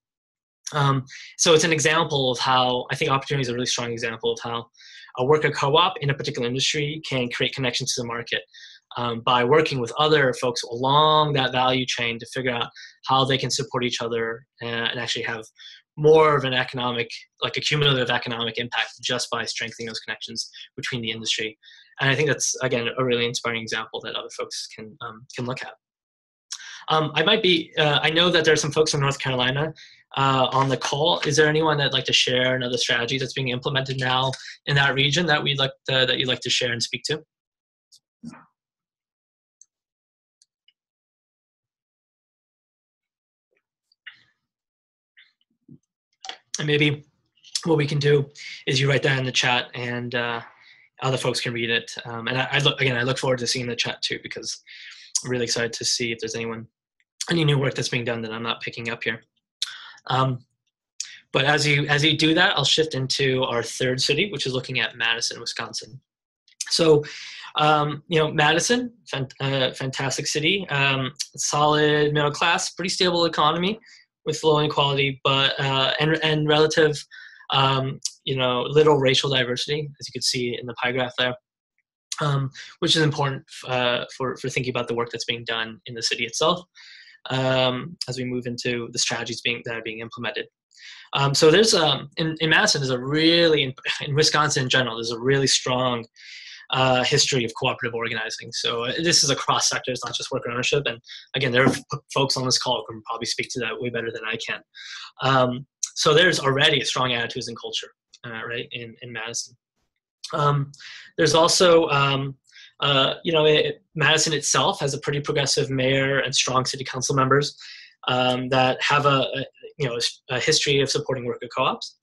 So it's an example of how, I think opportunity is a really strong example of how a worker co-op in a particular industry can create connections to the market by working with other folks along that value chain to figure out how they can support each other and actually have more of an economic, like a cumulative economic impact just by strengthening those connections between the industry. And I think that's, again, a really inspiring example that other folks can look at. I know that there are some folks from North Carolina on the call. Is there anyone that'd like to share another strategy that's being implemented now in that region that that you'd like to share and speak to? And maybe what we can do is you write that in the chat, and other folks can read it. And I look forward to seeing the chat too, because I'm really excited to see if there's any new work that's being done that I'm not picking up here. But as you do that, I'll shift into our third city, which is looking at Madison, Wisconsin. So, Madison, fantastic city, solid middle class, pretty stable economy with low inequality, but and relative, little racial diversity, as you can see in the pie graph there, which is important for thinking about the work that's being done in the city itself as we move into the strategies that are being implemented. So there's in Madison, in Wisconsin in general, there's a really strong history of cooperative organizing. So this is across sectors, not just worker ownership. And again, there are folks on this call who can probably speak to that way better than I can. So there's already a strong attitudes and culture, right, in Madison. There's also, Madison itself has a pretty progressive mayor and strong city council members that have a history of supporting worker co-ops.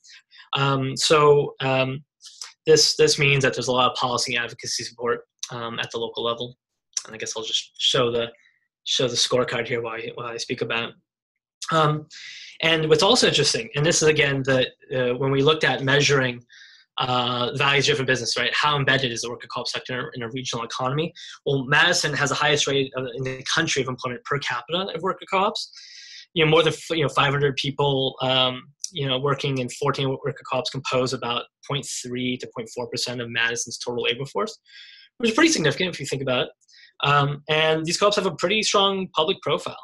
This means that there's a lot of policy and advocacy support at the local level. And I guess I'll just show the scorecard here while I speak about it. And what's also interesting, and this is again when we looked at measuring values-driven business, right? How embedded is the worker co-op sector in a regional economy? Well, Madison has the highest rate in the country of employment per capita of worker co-ops. More than 500 people, working in 14 worker co-ops compose about 0.3 to 0.4% of Madison's total labor force, which is pretty significant if you think about it. And these co-ops have a pretty strong public profile.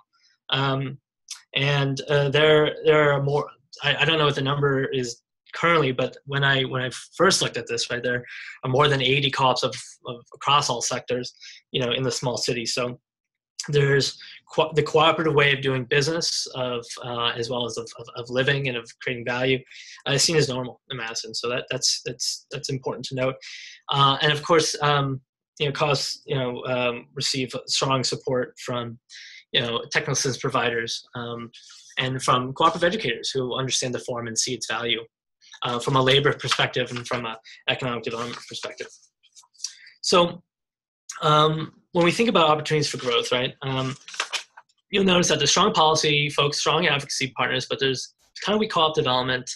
And there are more. I don't know what the number is currently, but when I first looked at this, right, there are more than 80 co-ops of across all sectors, in the small city. So there's the cooperative way of doing business as well as of living and of creating value is seen as normal in Madison. So that's important to note. And of course, co-ops receive strong support from technical assistance providers and from cooperative educators who understand the form and see its value from a labor perspective and from an economic development perspective. So when we think about opportunities for growth, right, you'll notice that there's strong policy folks, strong advocacy partners, but there's kind of weak co-op development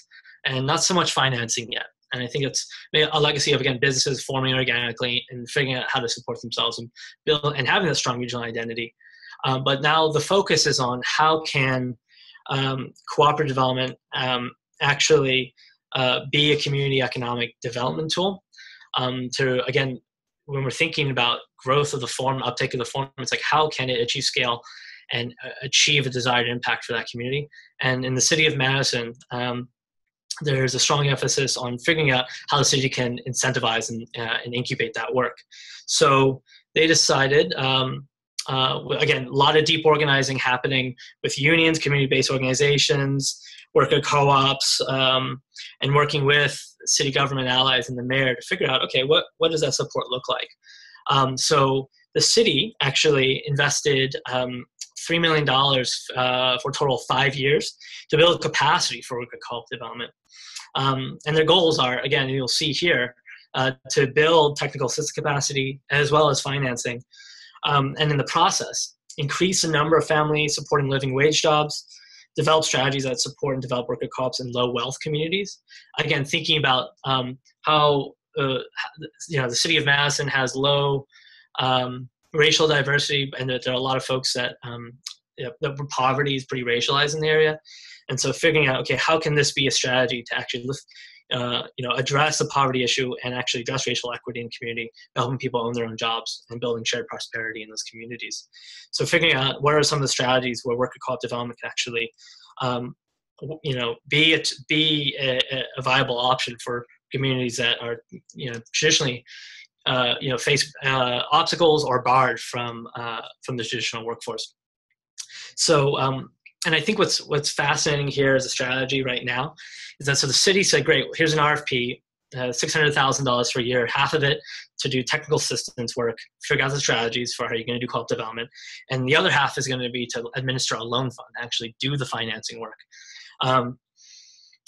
and not so much financing yet. And I think it's a legacy of, again, businesses forming organically and figuring out how to support themselves and build and having a strong regional identity. But now the focus is on how can cooperative development actually be a community economic development tool to, again, when we're thinking about growth of the form, uptake of the form, it's like how can it achieve scale and achieve a desired impact for that community. And in the city of Madison, there's a strong emphasis on figuring out how the city can incentivize and incubate that work. So they decided, again, a lot of deep organizing happening with unions, community-based organizations, worker co-ops, and working with city government allies and the mayor to figure out, okay, what does that support look like? So the city actually invested $3 million for a total of 5 years to build capacity for worker co-op development. And their goals are, again, you'll see here, to build technical assistance capacity as well as financing. And in the process, increase the number of families supporting living wage jobs, develop strategies that support and develop worker co-ops in low wealth communities. Again, thinking about how the city of Madison has low racial diversity, and that there are a lot of folks that the poverty is pretty racialized in the area. And so figuring out, okay, how can this be a strategy to actually address the poverty issue and actually address racial equity in the community, helping people own their own jobs and building shared prosperity in those communities. So figuring out what are some of the strategies where worker co-op development can actually, be a viable option for communities that are, traditionally, face obstacles or barred from the traditional workforce. So, and I think what's fascinating here as a strategy right now is that, so the city said, great, here's an RFP, $600,000 per year, half of it to do technical assistance work, figure out the strategies for how you're going to do co-op development, and the other half is going to be to administer a loan fund, actually do the financing work.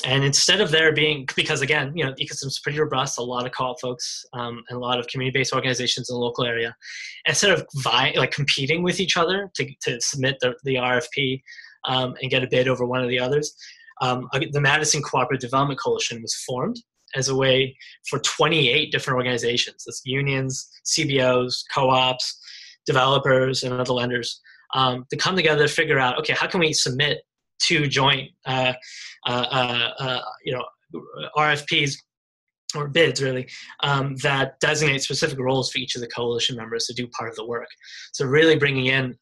And instead of there being, because again, the ecosystem's pretty robust, a lot of co-op folks and a lot of community-based organizations in the local area, instead of competing with each other to submit the RFP and get a bid over one of the others, the Madison Cooperative Development Coalition was formed as a way for 28 different organizations, that's unions, CBOs, co-ops, developers, and other lenders, to come together to figure out, okay, how can we submit two joint RFPs or bids, really, that designate specific roles for each of the coalition members to do part of the work. So really bringing in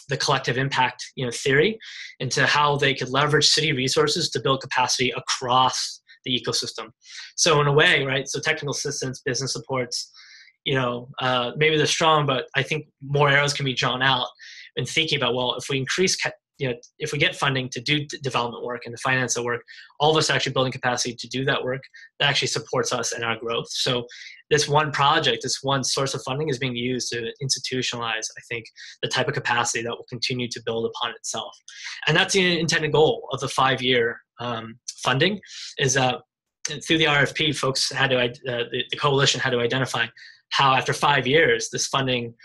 the collective impact theory into how they could leverage city resources to build capacity across the ecosystem. So in a way, right, so technical assistance, business supports, maybe they're strong, but I think more arrows can be drawn out in thinking about, well, if we increase if we get funding to do development work and to finance the work, all of us are actually building capacity to do that work, that actually supports us and our growth. So this one project, this one source of funding is being used to institutionalize, I think, the type of capacity that will continue to build upon itself. And that's the intended goal of the 5-year funding, is that through the RFP, folks had to, the coalition had to identify how after 5 years, this funding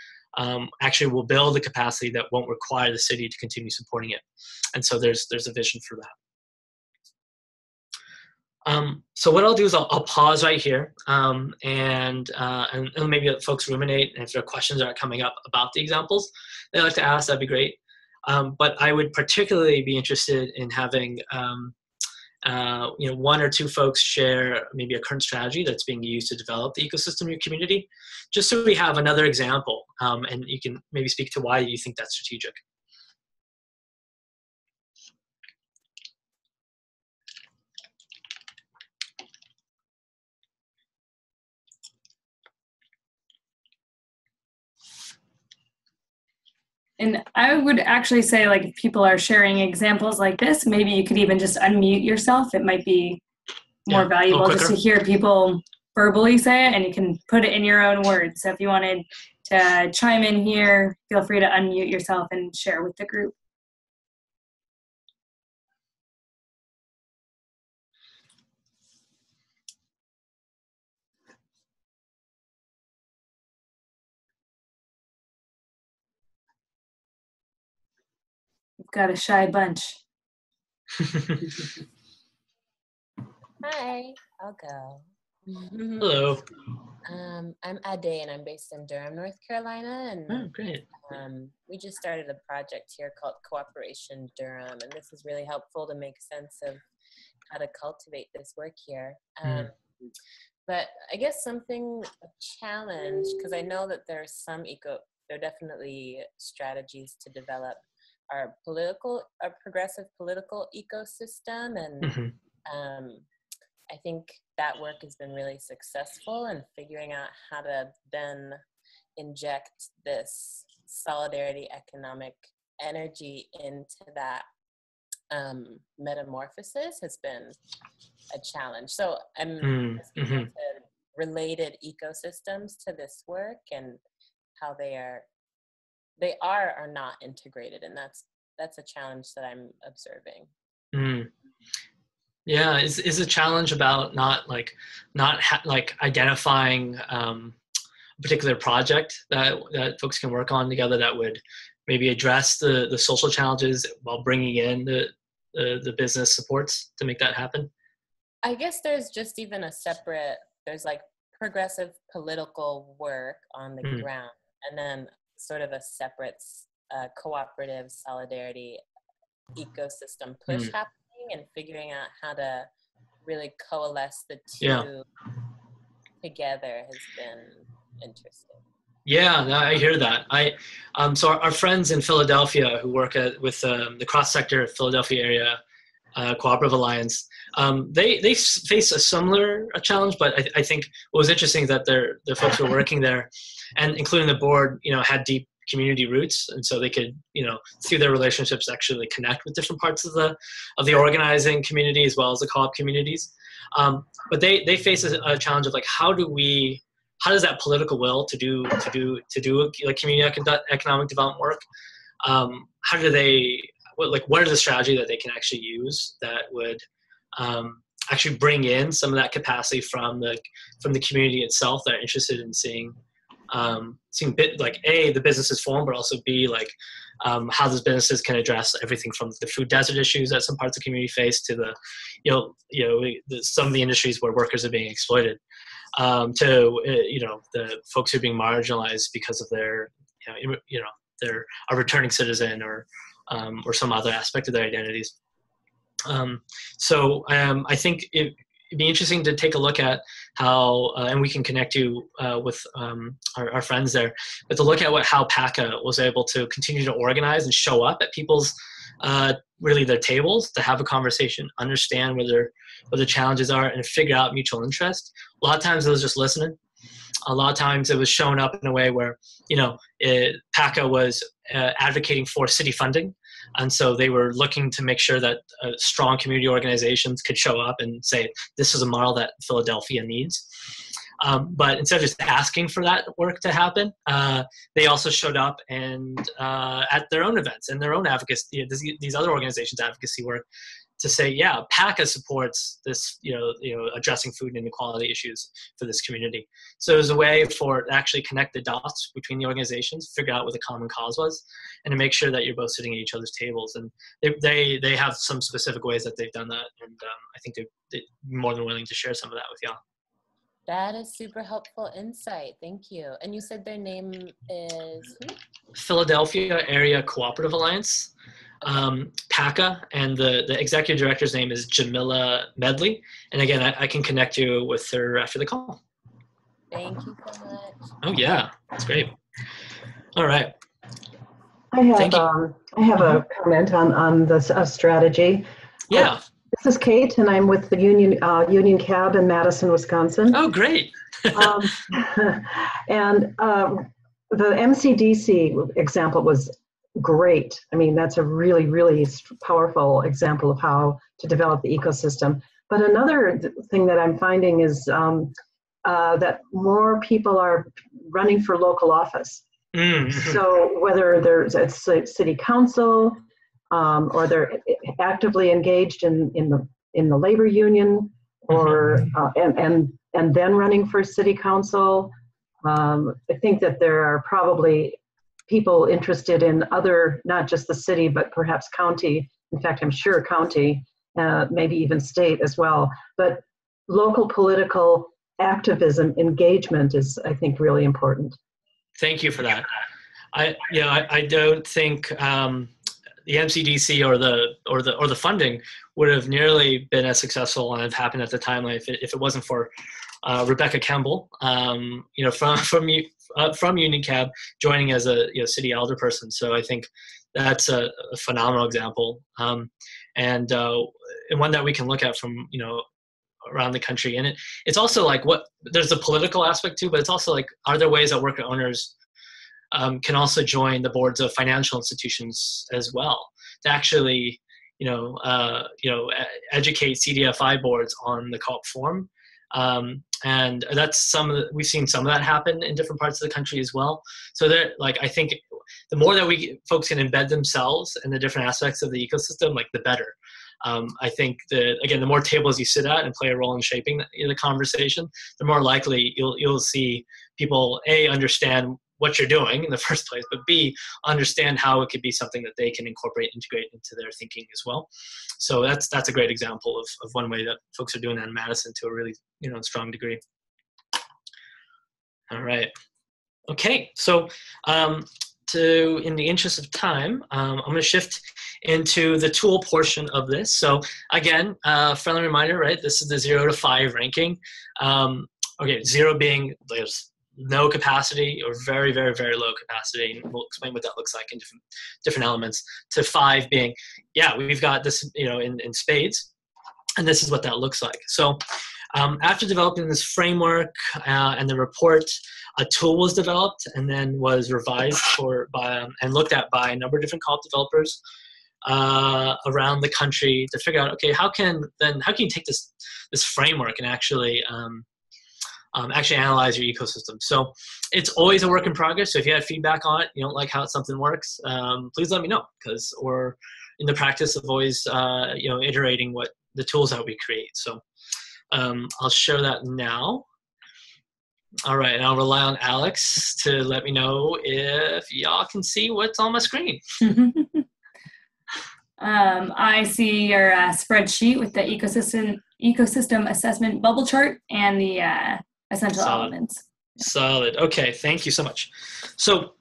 actually will build the capacity that won't require the city to continue supporting it. And so there's a vision for that. So what I'll do is I'll pause right here and maybe let folks ruminate, and if there are questions that are coming up about the examples they'd like to ask, that'd be great. But I would particularly be interested in having one or two folks share maybe a current strategy that's being used to develop the ecosystem in your community, just so we have another example, and you can maybe speak to why you think that's strategic. And I would actually say, if people are sharing examples like this, maybe you could even just unmute yourself. It might be more valuable just to hear people verbally say it, and you can put it in your own words. So if you wanted to chime in here, feel free to unmute yourself and share with the group. We've got a shy bunch. Hi, I'll go. Hello. I'm Ade, and I'm based in Durham, North Carolina. And great. We just started a project here called Cooperation Durham, and this is really helpful to make sense of how to cultivate this work here. But I guess a challenge, because I know that there are definitely strategies to develop our progressive political ecosystem. And I think that work has been really successful in figuring out how to then inject this solidarity economic energy into that metamorphosis has been a challenge. So I'm speaking to related ecosystems to this work and how they are or not integrated, and that's a challenge that I'm observing. Yeah, is a challenge about not identifying a particular project that folks can work on together that would maybe address the social challenges while bringing in the business supports to make that happen? I guess there's just even there's like progressive political work on the ground, and then sort of a separate cooperative solidarity ecosystem push happening, and figuring out how to really coalesce the two together has been interesting. Yeah, I hear that. So our friends in Philadelphia who work with the cross-sector Philadelphia area Cooperative Alliance, they face a similar challenge, but I think what was interesting is that the folks who were working there, and including the board, had deep community roots, and so they could, through their relationships, actually connect with different parts of the organizing community as well as the co-op communities. But they face a challenge of like, how does that political will to do like community economic development work? How do they? What are the strategies that they can actually use that would actually bring in some of that capacity from the community itself that are interested in seeing the businesses form, but also B, how those businesses can address everything from the food desert issues that some parts of the community face to some of the industries where workers are being exploited, to the folks who are being marginalized because of their they're a returning citizen or some other aspect of their identities. So I think it'd be interesting to take a look at how, and we can connect you with our friends there, but to look at how PACA was able to continue to organize and show up at people's really their tables to have a conversation, understand what the challenges are, and figure out mutual interest. A lot of times it was just listening. A lot of times it was showing up in a way where, PACA was advocating for city funding. And so they were looking to make sure that strong community organizations could show up and say, this is a model that Philadelphia needs. But instead of just asking for that work to happen, they also showed up and at their own events and their own advocacy, these other organizations' advocacy work, to say, yeah, PACA supports this, addressing food inequality issues for this community. So it was a way for actually connect the dots between the organizations, figure out what the common cause was, and to make sure that you're both sitting at each other's tables. And they have some specific ways that they've done that, and I think they're more than willing to share some of that with y'all. That is super helpful insight. Thank you. And you said their name is who? Philadelphia Area Cooperative Alliance. PACA, and the executive director's name is Jamila Medley. And again, I can connect you with her after the call. Thank you so much. Oh yeah, that's great. All right. I have a comment on this strategy. Yeah. This is Kate, and I'm with the Union Cab in Madison, Wisconsin. Oh, great. And the MCDC example was great. I mean, that's a really, really powerful example of how to develop the ecosystem. But another thing that I'm finding is that more people are running for local office. Mm-hmm. So whether there's a city council or they're actively engaged in the labor union, or and then running for city council, I think that there are probably people interested in other, not just the city, but perhaps county. In fact, I'm sure county, maybe even state as well. But local political activism engagement is, I think, really important. Thank you for that. I don't think the MCDC or the funding would have nearly been as successful and have happened at the timeline if it wasn't for Rebecca Campbell, from Union Cab, joining as a city alderperson. So I think that's a phenomenal example, and one that we can look at from, around the country. And it's also like there's a political aspect too, but it's also like, are there ways that worker owners can also join the boards of financial institutions as well to actually, educate CDFI boards on the co-op form. And that's we've seen some of that happen in different parts of the country as well. So I think the more that folks can embed themselves in the different aspects of the ecosystem, the better. I think the more tables you sit at and play a role in shaping the conversation, the more likely you'll see people understand what you're doing in the first place, but B, understand how it could be something that they can integrate into their thinking as well. So that's a great example of one way that folks are doing that in Madison to a really strong degree. All right. Okay. So in the interest of time, I'm going to shift into the tool portion of this. So again, friendly reminder, right? This is the 0 to 5 ranking. Okay, 0 being there's no capacity or very, very, very low capacity. And we'll explain what that looks like in different elements. To 5 being, yeah, we've got this, in spades, and this is what that looks like. So after developing this framework and the report, a tool was developed and then was revised and looked at by a number of different co-op developers around the country to figure out, okay, how can you take this framework and actually analyze your ecosystem. So it's always a work in progress. So if you have feedback on it, you don't like how something works, please let me know, because we're in the practice of always iterating what the tools that we create. So I'll share that now. All right, and I'll rely on Alex to let me know if y'all can see what's on my screen. I see your spreadsheet with the ecosystem assessment bubble chart and the essential elements. Solid. Okay, thank you so much. So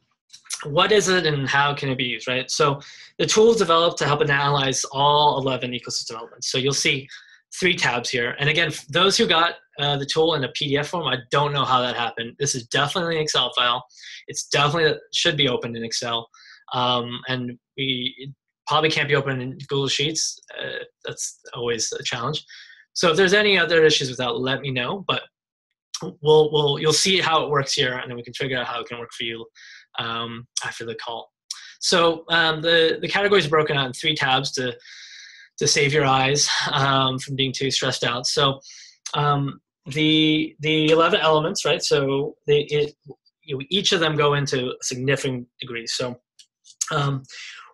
what is it and how can it be used, right? So the tool is developed to help analyze all 11 ecosystem elements. So you'll see 3 tabs here. And again, those who got the tool in a PDF form, I don't know how that happened. This is definitely an Excel file. It's definitely should be opened in Excel. And it probably can't be opened in Google Sheets. That's always a challenge. So if there's any other issues with that, let me know. But you'll see how it works here, and then we can figure out how it can work for you after the call. So the categories are broken out in 3 tabs to save your eyes from being too stressed out. So the 11 elements, right? So each of them go into a significant degree. So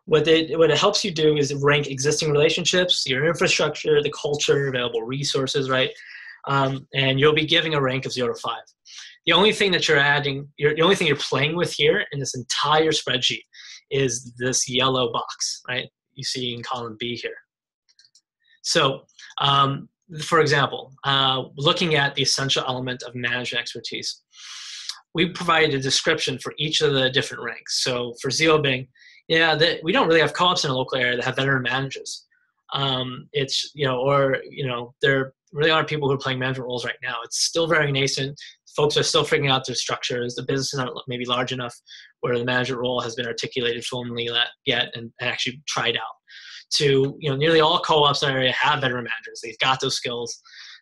what it helps you do is rank existing relationships, your infrastructure, the culture, available resources, right? And you'll be giving a rank of 0 to 5. The only thing that the only thing you're playing with here in this entire spreadsheet is this yellow box, right? You see in column B here. So, for example, looking at the essential element of management expertise, we provided a description for each of the different ranks. So for 0 being, we don't really have co-ops in a local area that have veteran managers. There really aren't people who are playing management roles right now. It's still very nascent. Folks are still figuring out their structures. The business is not maybe large enough where the management role has been articulated formally yet and actually tried out. To nearly all co-ops in our area have veteran managers. They've got those skills.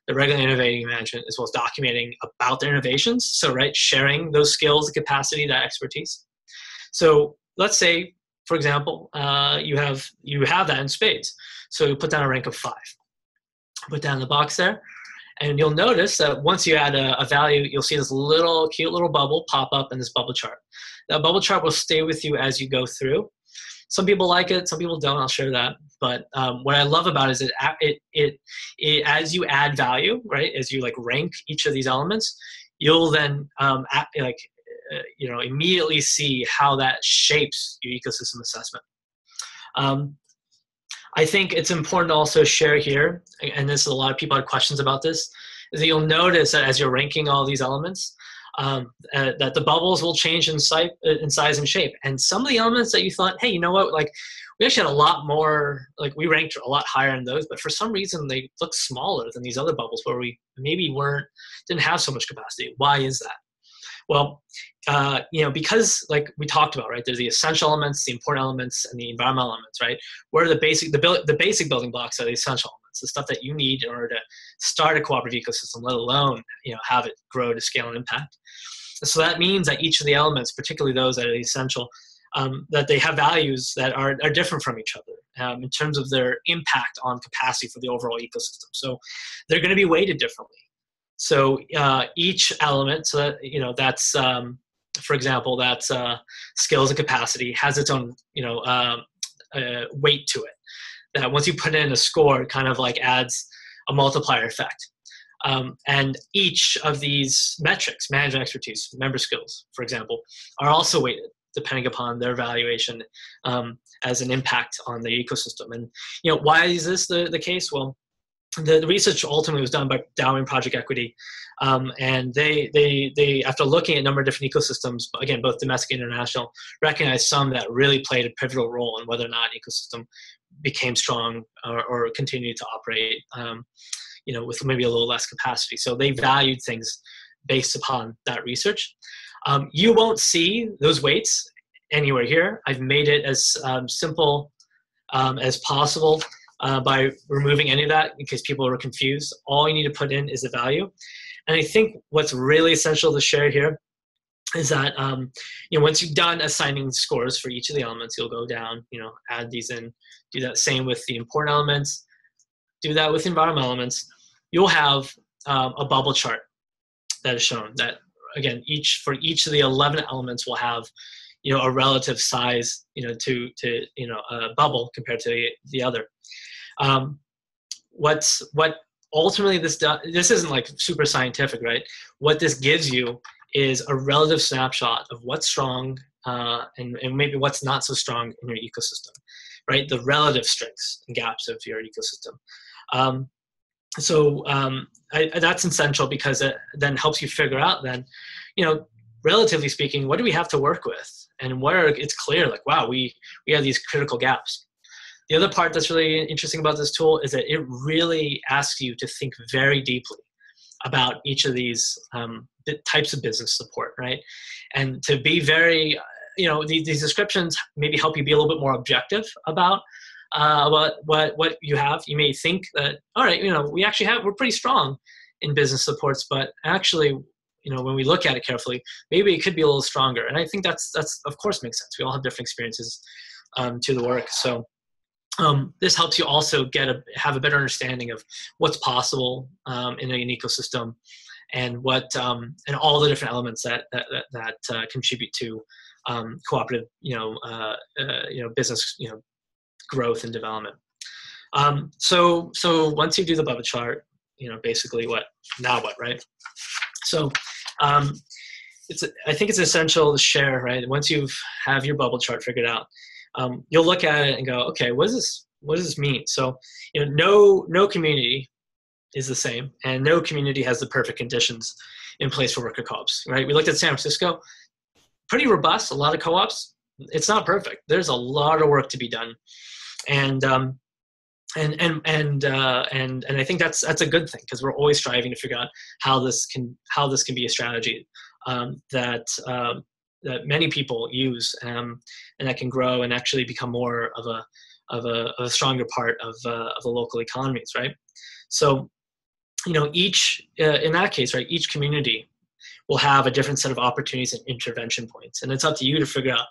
They're regularly innovating management as well as documenting about their innovations. So sharing those skills, the capacity, that expertise. So let's say, for example, you have that in spades. So you put down a rank of 5. Put down the box there, and you'll notice that once you add a value, you'll see this cute little bubble pop up in this bubble chart. That bubble chart will stay with you as you go through. Some people like it, some people don't. I'll share that. But what I love about it is it as you add value, right? As you rank each of these elements, you'll then immediately see how that shapes your ecosystem assessment. I think it's important to also share here, and a lot of people had questions about this, is that you'll notice that as you're ranking all these elements, that the bubbles will change in size and shape. And some of the elements that you thought, hey, you know what, we actually had a lot more, we ranked a lot higher in those, but for some reason they look smaller than these other bubbles where we maybe didn't have so much capacity. Why is that? Well, because like we talked about, right, there's the essential elements, the important elements, and the environmental elements, right? Where the basic building blocks are the essential elements, the stuff that you need in order to start a cooperative ecosystem, let alone, have it grow to scale and impact. So that means that each of the elements, particularly those that are essential, that they have values that are different from each other in terms of their impact on capacity for the overall ecosystem. So they're going to be weighted differently. So each element, so that, that's, for example, that's skills and capacity, has its own, weight to it. That once you put in a score, it kind of like adds a multiplier effect. And each of these metrics, management expertise, member skills, for example, are also weighted depending upon their valuation as an impact on the ecosystem. And why is this the case? Well, the research ultimately was done by Dow Project Equity, and they after looking at a number of different ecosystems, again both domestic and international, recognized some that really played a pivotal role in whether or not an ecosystem became strong or continued to operate, with maybe a little less capacity. So they valued things based upon that research. You won't see those weights anywhere here. I've made it as simple as possible by removing any of that in case people are confused. All you need to put in is a value. And I think what's really essential to share here is that once you've done assigning scores for each of the elements, you'll go down, add these in, do that same with the important elements, do that with environmental elements. You'll have a bubble chart that is shown that, again, for each of the 11 elements will have a relative size to a bubble compared to the other. What ultimately this isn't like super scientific, right? What this gives you is a relative snapshot of what's strong and maybe what's not so strong in your ecosystem, right? The relative strengths and gaps of your ecosystem. That's essential because it then helps you figure out then, relatively speaking, what do we have to work with, and where it's clear, like, wow, we have these critical gaps. The other part that's really interesting about this tool is that it really asks you to think very deeply about each of these types of business support, right? And to be very, these descriptions maybe help you be a little bit more objective about what you have. You may think that, all right, we're pretty strong in business supports, but actually, when we look at it carefully, maybe it could be a little stronger. And I think that's of course makes sense. We all have different experiences to the work. So this helps you also have a better understanding of what's possible in an ecosystem, and what and all the different elements that contribute to cooperative business growth and development. So once you do the bubble chart, basically what, right? So I think it's essential to share, right? Once you have your bubble chart figured out, you'll look at it and go, okay, what does this mean? So, no community is the same, and no community has the perfect conditions in place for worker co-ops, right? We looked at San Francisco, pretty robust, a lot of co-ops. It's not perfect. There's a lot of work to be done, and I think that's a good thing, because we're always striving to figure out how this can be a strategy that many people use, and that can grow and actually become more of a stronger part of the local economies, right? So, each in that case, right, each community will have a different set of opportunities and intervention points, and it's up to you to figure out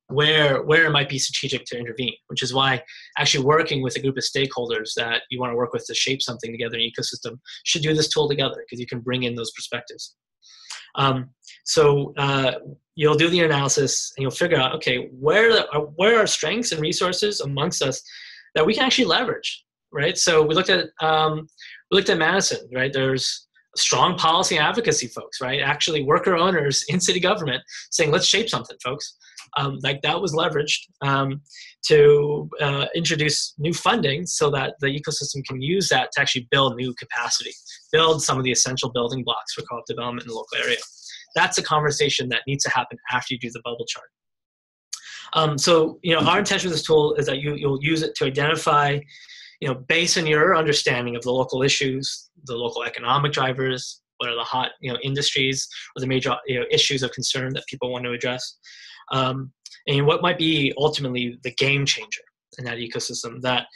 where it might be strategic to intervene, which is why actually working with a group of stakeholders that you want to work with to shape something together in an ecosystem should do this tool together, because you can bring in those perspectives. So you'll do the analysis and you'll figure out, okay, where are strengths and resources amongst us that we can actually leverage, right? So we looked at Madison, right? There's strong policy and advocacy folks, right? Actually worker owners in city government saying, let's shape something, folks. That was leveraged to introduce new funding so that the ecosystem can use that to actually build new capacity, build some of the essential building blocks for co-op development in the local area. That's a conversation that needs to happen after you do the bubble chart. So, our intention with this tool is that you'll use it to identify, based on your understanding of the local issues, the local economic drivers, What are the hot industries or the major issues of concern that people want to address? And what might be ultimately the game changer in that ecosystem that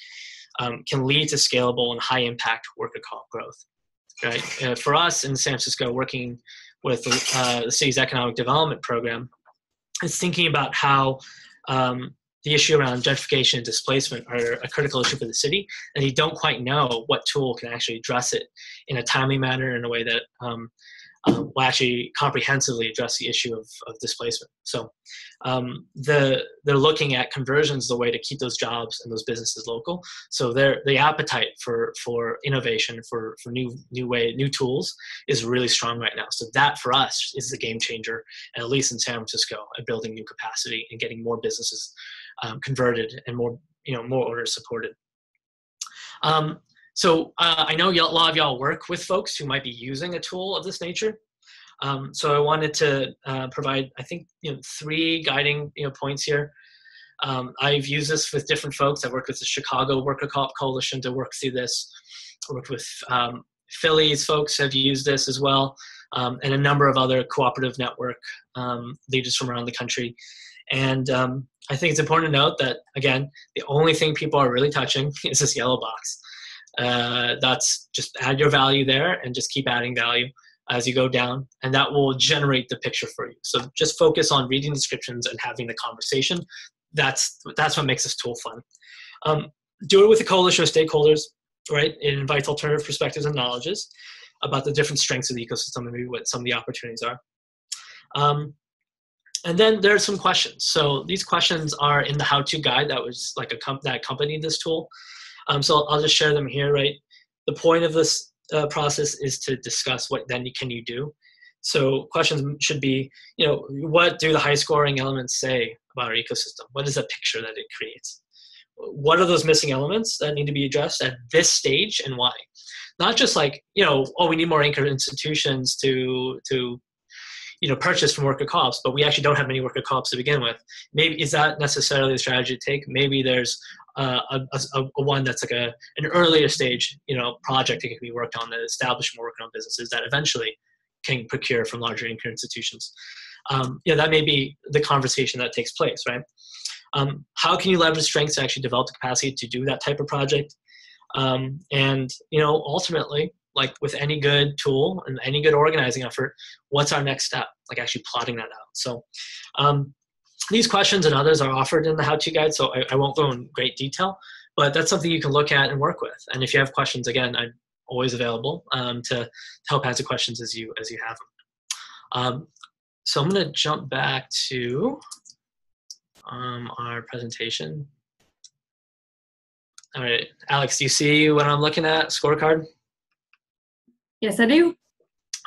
can lead to scalable and high impact worker co-op growth, right? For us in San Francisco, working with the city's economic development program, is thinking about how the issue around gentrification and displacement are a critical issue for the city, and you don't quite know what tool can actually address it in a timely manner, in a way that will actually comprehensively address the issue of displacement. So they're looking at conversions as a way to keep those jobs and those businesses local. So the appetite for innovation, for new tools is really strong right now. So that for us is the game changer, and at least in San Francisco, at building new capacity and getting more businesses converted and more owners supported. So I know a lot of y'all work with folks who might be using a tool of this nature. So I wanted to provide, I think, 3 guiding points here. I've used this with different folks. I worked with the Chicago Worker Co-op Coalition to work through this. I worked with Philly's folks have used this as well, and a number of other cooperative network leaders from around the country. And I think it's important to note that, again, the only thing people are really touching is this yellow box. That's just add your value there and just keep adding value as you go down, and that will generate the picture for you. So just focus on reading descriptions and having the conversation. That's what makes this tool fun. Do it with a coalition of stakeholders, right? It invites alternative perspectives and knowledges about the different strengths of the ecosystem and maybe what some of the opportunities are. And then there are some questions. So these questions are in the how-to guide that was like that accompanied this tool. So I'll just share them here, right? The point of this process is to discuss what then can you do. So questions should be, what do the high scoring elements say about our ecosystem? What is the picture that it creates? What are those missing elements that need to be addressed at this stage, and why? Not just like, oh, we need more anchor institutions to purchase from worker co-ops, but we actually don't have many worker co-ops to begin with. Maybe is that necessarily the strategy to take? Maybe there's a one that's like an earlier stage, project that can be worked on to establish more worker-owned businesses that eventually can procure from larger anchor institutions. That may be the conversation that takes place, right? How can you leverage strengths to actually develop the capacity to do that type of project? And ultimately, like with any good tool and any good organizing effort, what's our next step? Like actually plotting that out. So these questions and others are offered in the how-to guide, so I won't go in great detail, but that's something you can look at and work with. And if you have questions, again, I'm always available to help answer questions as you have them. So I'm going to jump back to our presentation. All right, Alex, do you see what I'm looking at? Scorecard? Yes, I do.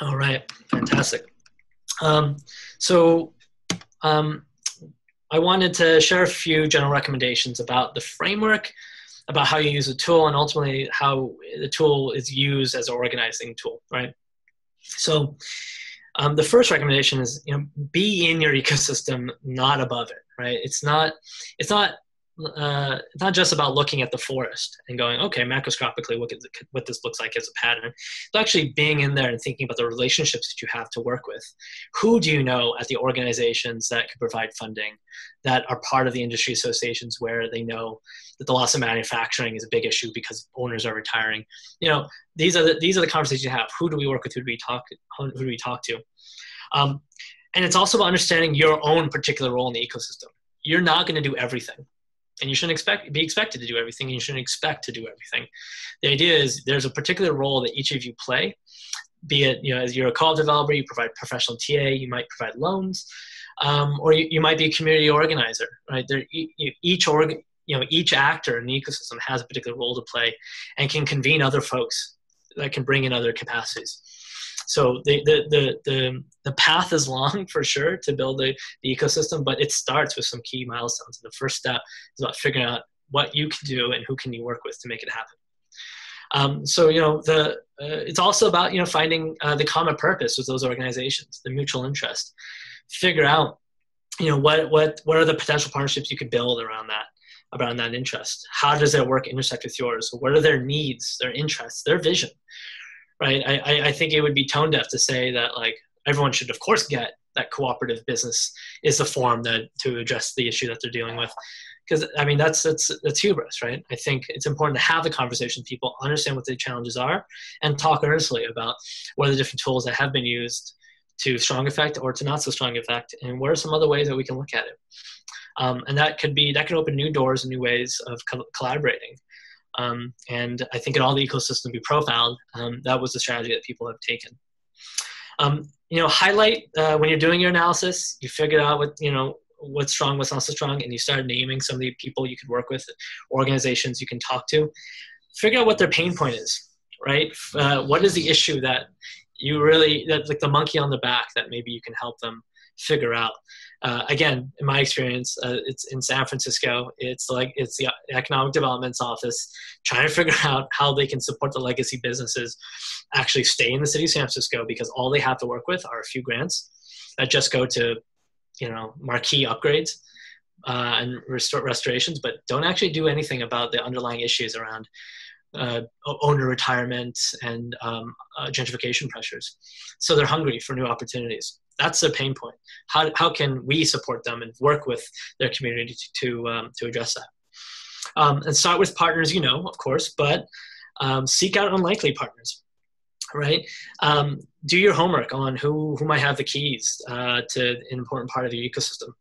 All right, fantastic. I wanted to share a few general recommendations about the framework, about how you use the tool, and ultimately how the tool is used as an organizing tool, right? So the first recommendation is, be in your ecosystem, not above it, right? It's not just about looking at the forest and going, okay, macroscopically, what this looks like as a pattern. But actually being in there and thinking about the relationships that you have to work with. Who do you know at the organizations that could provide funding, that are part of the industry associations where they know that the loss of manufacturing is a big issue because owners are retiring? These are the conversations you have. Who do we work with? Who do we talk to? And it's also about understanding your own particular role in the ecosystem. You're not going to do everything. And you shouldn't be expected to do everything, and you shouldn't expect to do everything. The idea is there's a particular role that each of you play, be it, as you're a co-op developer, you provide professional TA, you might provide loans, or you might be a community organizer, right? Each actor in the ecosystem has a particular role to play and can convene other folks that can bring in other capacities. So the path is long for sure to build the ecosystem, but it starts with some key milestones. And the first step is about figuring out what you can do and who can you work with to make it happen. It's also about finding the common purpose with those organizations, the mutual interest. Figure out what are the potential partnerships you could build around that interest. How does their work intersect with yours? What are their needs, their interests, their vision? right? I think it would be tone deaf to say that like everyone should of course get that cooperative business is the forum to address the issue that they're dealing with. Because I mean, that's hubris, right? I think it's important to have the conversation with people, understand what the challenges are, and talk earnestly about what are the different tools that have been used to strong effect or to not so strong effect, and what are some other ways that we can look at it. And that could open new doors and new ways of collaborating. And I think in all the ecosystems we profiled, that was the strategy that people have taken. Highlight when you're doing your analysis, you figure out what's strong, what's not so strong, and you start naming some of the people you could work with, organizations you can talk to. Figure out what their pain point is, right? What is the issue that that's like the monkey on the back that maybe you can help them figure out. Again, in my experience, it's in San Francisco. It's the economic development's office trying to figure out how they can support the legacy businesses actually stay in the city of San Francisco, because all they have to work with are a few grants that just go to marquee upgrades and restorations, but don't actually do anything about the underlying issues around owner retirement and gentrification pressures. So they're hungry for new opportunities. That's their pain point. How can we support them and work with their community to address that? And start with partners, of course, but seek out unlikely partners. Right? Do your homework on who might have the keys to an important part of your ecosystem.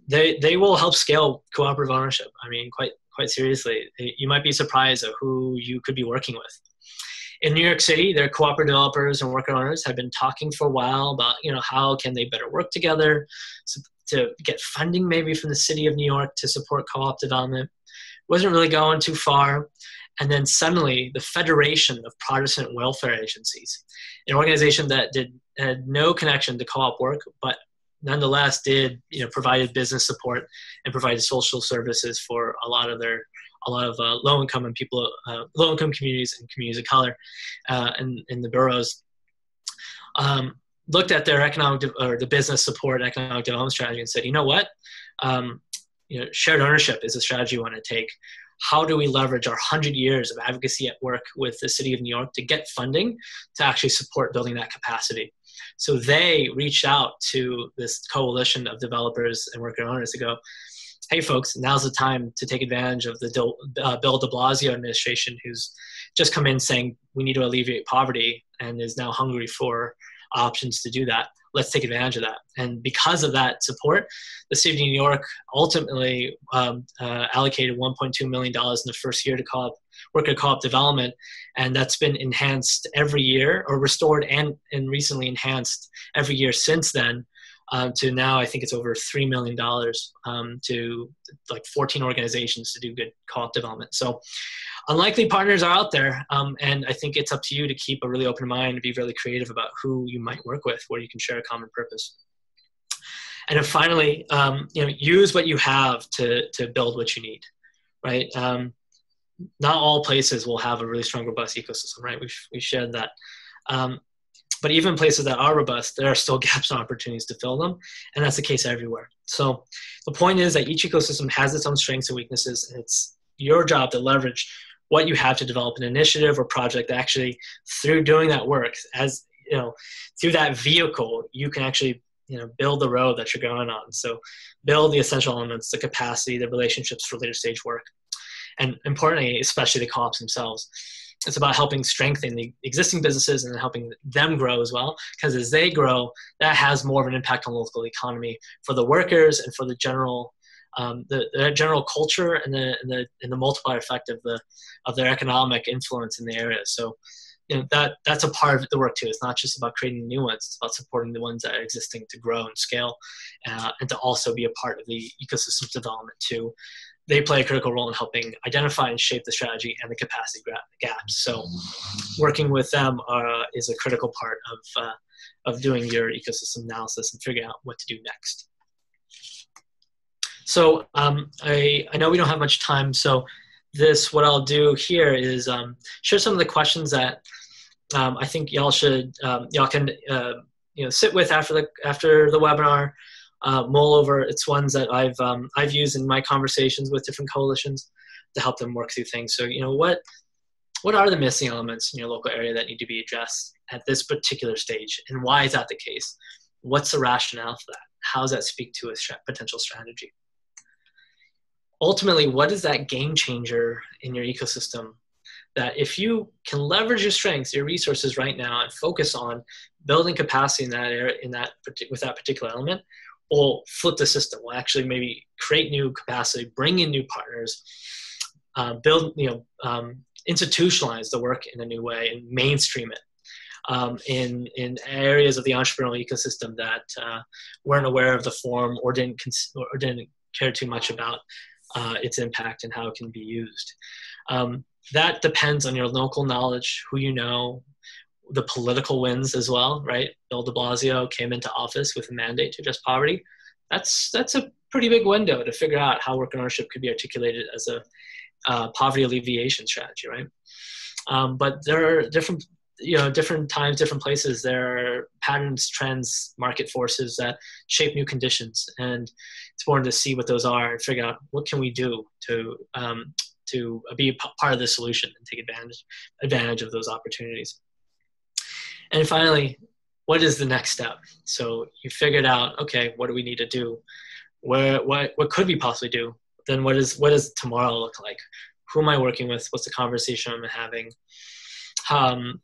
They will help scale cooperative ownership. I mean, quite seriously. You might be surprised at who you could be working with. In New York City, their cooperative developers and worker owners have been talking for a while about how can they better work together to get funding maybe from the city of New York to support co-op development. Wasn't really going too far. And then suddenly the Federation of Protestant Welfare Agencies, an organization that had no connection to co-op work, but nonetheless provided business support and provided social services for a lot of low-income and low-income communities and communities of color in the boroughs, looked at their the business support economic development strategy and said, you know what, shared ownership is a strategy we want to take. How do we leverage our 100 years of advocacy at work with the city of New York to get funding to actually support building that capacity? So they reached out to this coalition of developers and worker owners to go, hey folks, now's the time to take advantage of the Bill de Blasio administration, who's just come in saying we need to alleviate poverty and is now hungry for options to do that. Let's take advantage of that. And because of that support, the city of New York ultimately allocated $1.2 million in the first year to worker co-op development. And that's been enhanced every year, or restored and recently enhanced every year since then, to now I think it's over $3 million to like 14 organizations to do good co-op development. So unlikely partners are out there, and I think it's up to you to keep a really open mind and be really creative about who you might work with, where you can share a common purpose. And then finally, use what you have to build what you need, right? Not all places will have a really strong, robust ecosystem, right? We've shared that. But even places that are robust, there are still gaps and opportunities to fill them, and that's the case everywhere. So the point is that each ecosystem has its own strengths and weaknesses, and it's your job to leverage what you have to develop an initiative or project that actually, through doing that work, through that vehicle, you can actually build the road that you're going on. So build the essential elements, the capacity, the relationships for later stage work. And importantly, especially the co-ops themselves. It's about helping strengthen the existing businesses and helping them grow as well, because as they grow, that has more of an impact on the local economy for the workers and for the general the general culture and the multiplier effect of their economic influence in the area. So that's a part of the work too. It's not just about creating new ones, it's about supporting the ones that are existing to grow and scale, and to also be a part of the ecosystem development too. They play a critical role in helping identify and shape the strategy and the capacity gaps. So working with them is a critical part of doing your ecosystem analysis and figuring out what to do next. So I know we don't have much time, so what I'll do here is share some of the questions that I think y'all can sit with after the webinar. Mull over. It's ones that I've used in my conversations with different coalitions to help them work through things. So what are the missing elements in your local area that need to be addressed at this particular stage, and why is that the case? What's the rationale for that? How does that speak to a potential strategy? Ultimately, what is that game changer in your ecosystem that if you can leverage your strengths, your resources right now, and focus on building capacity in that area, with that particular element, will flip the system, will actually maybe create new capacity, bring in new partners, institutionalize the work in a new way and mainstream it in areas of the entrepreneurial ecosystem that weren't aware of the form or didn't care too much about its impact and how it can be used. That depends on your local knowledge, who you know, the political winds as well, right? Bill de Blasio came into office with a mandate to address poverty. That's a pretty big window to figure out how work ownership could be articulated as a poverty alleviation strategy, right? But there are different times, different places, there are patterns, trends, market forces that shape new conditions. And it's important to see what those are and figure out what can we do to be part of the solution and take advantage of those opportunities. And finally, what is the next step? So you figured out, okay, what do we need to do? What could we possibly do? Then what does tomorrow look like? Who am I working with? What's the conversation I'm having?